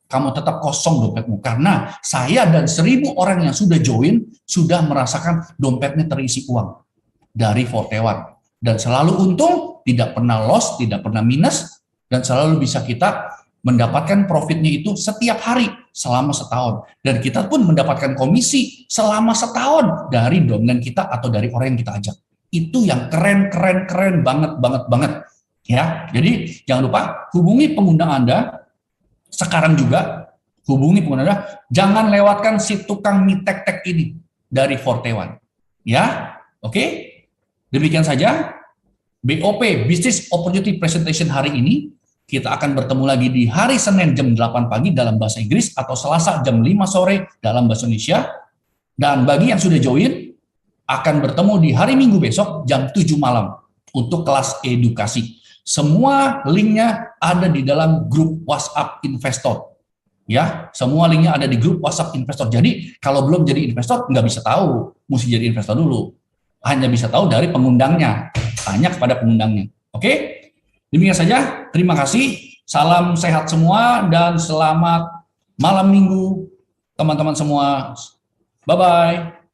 Kamu tetap kosong dompetmu. Karena saya dan 1.000 orang yang sudah join, sudah merasakan dompetnya terisi uang dari Fortewan. Dan selalu untung, tidak pernah loss, tidak pernah minus, dan selalu bisa kita mendapatkan profitnya itu setiap hari selama setahun. Dan kita pun mendapatkan komisi selama setahun dari downline kita atau dari orang yang kita ajak. Itu yang keren banget. Ya, jadi jangan lupa hubungi pengundang Anda sekarang juga, hubungi pengundang Anda. Jangan lewatkan si tukang mie tek-tek ini dari Fortewan. Ya, oke? Demikian saja BOP Business Opportunity Presentation hari ini. Kita akan bertemu lagi di hari Senin jam 8 pagi dalam bahasa Inggris atau Selasa jam 5 sore dalam bahasa Indonesia. Dan bagi yang sudah join, akan bertemu di hari Minggu besok jam 7 malam untuk kelas edukasi. Semua linknya ada di dalam grup WhatsApp Investor. Ya, semua linknya ada di grup WhatsApp Investor. Jadi kalau belum jadi investor, nggak bisa tahu, mesti jadi investor dulu. Hanya bisa tahu dari pengundangnya, tanya kepada pengundangnya. Oke? Demikian saja, terima kasih, salam sehat semua, dan selamat malam minggu teman-teman semua. Bye-bye.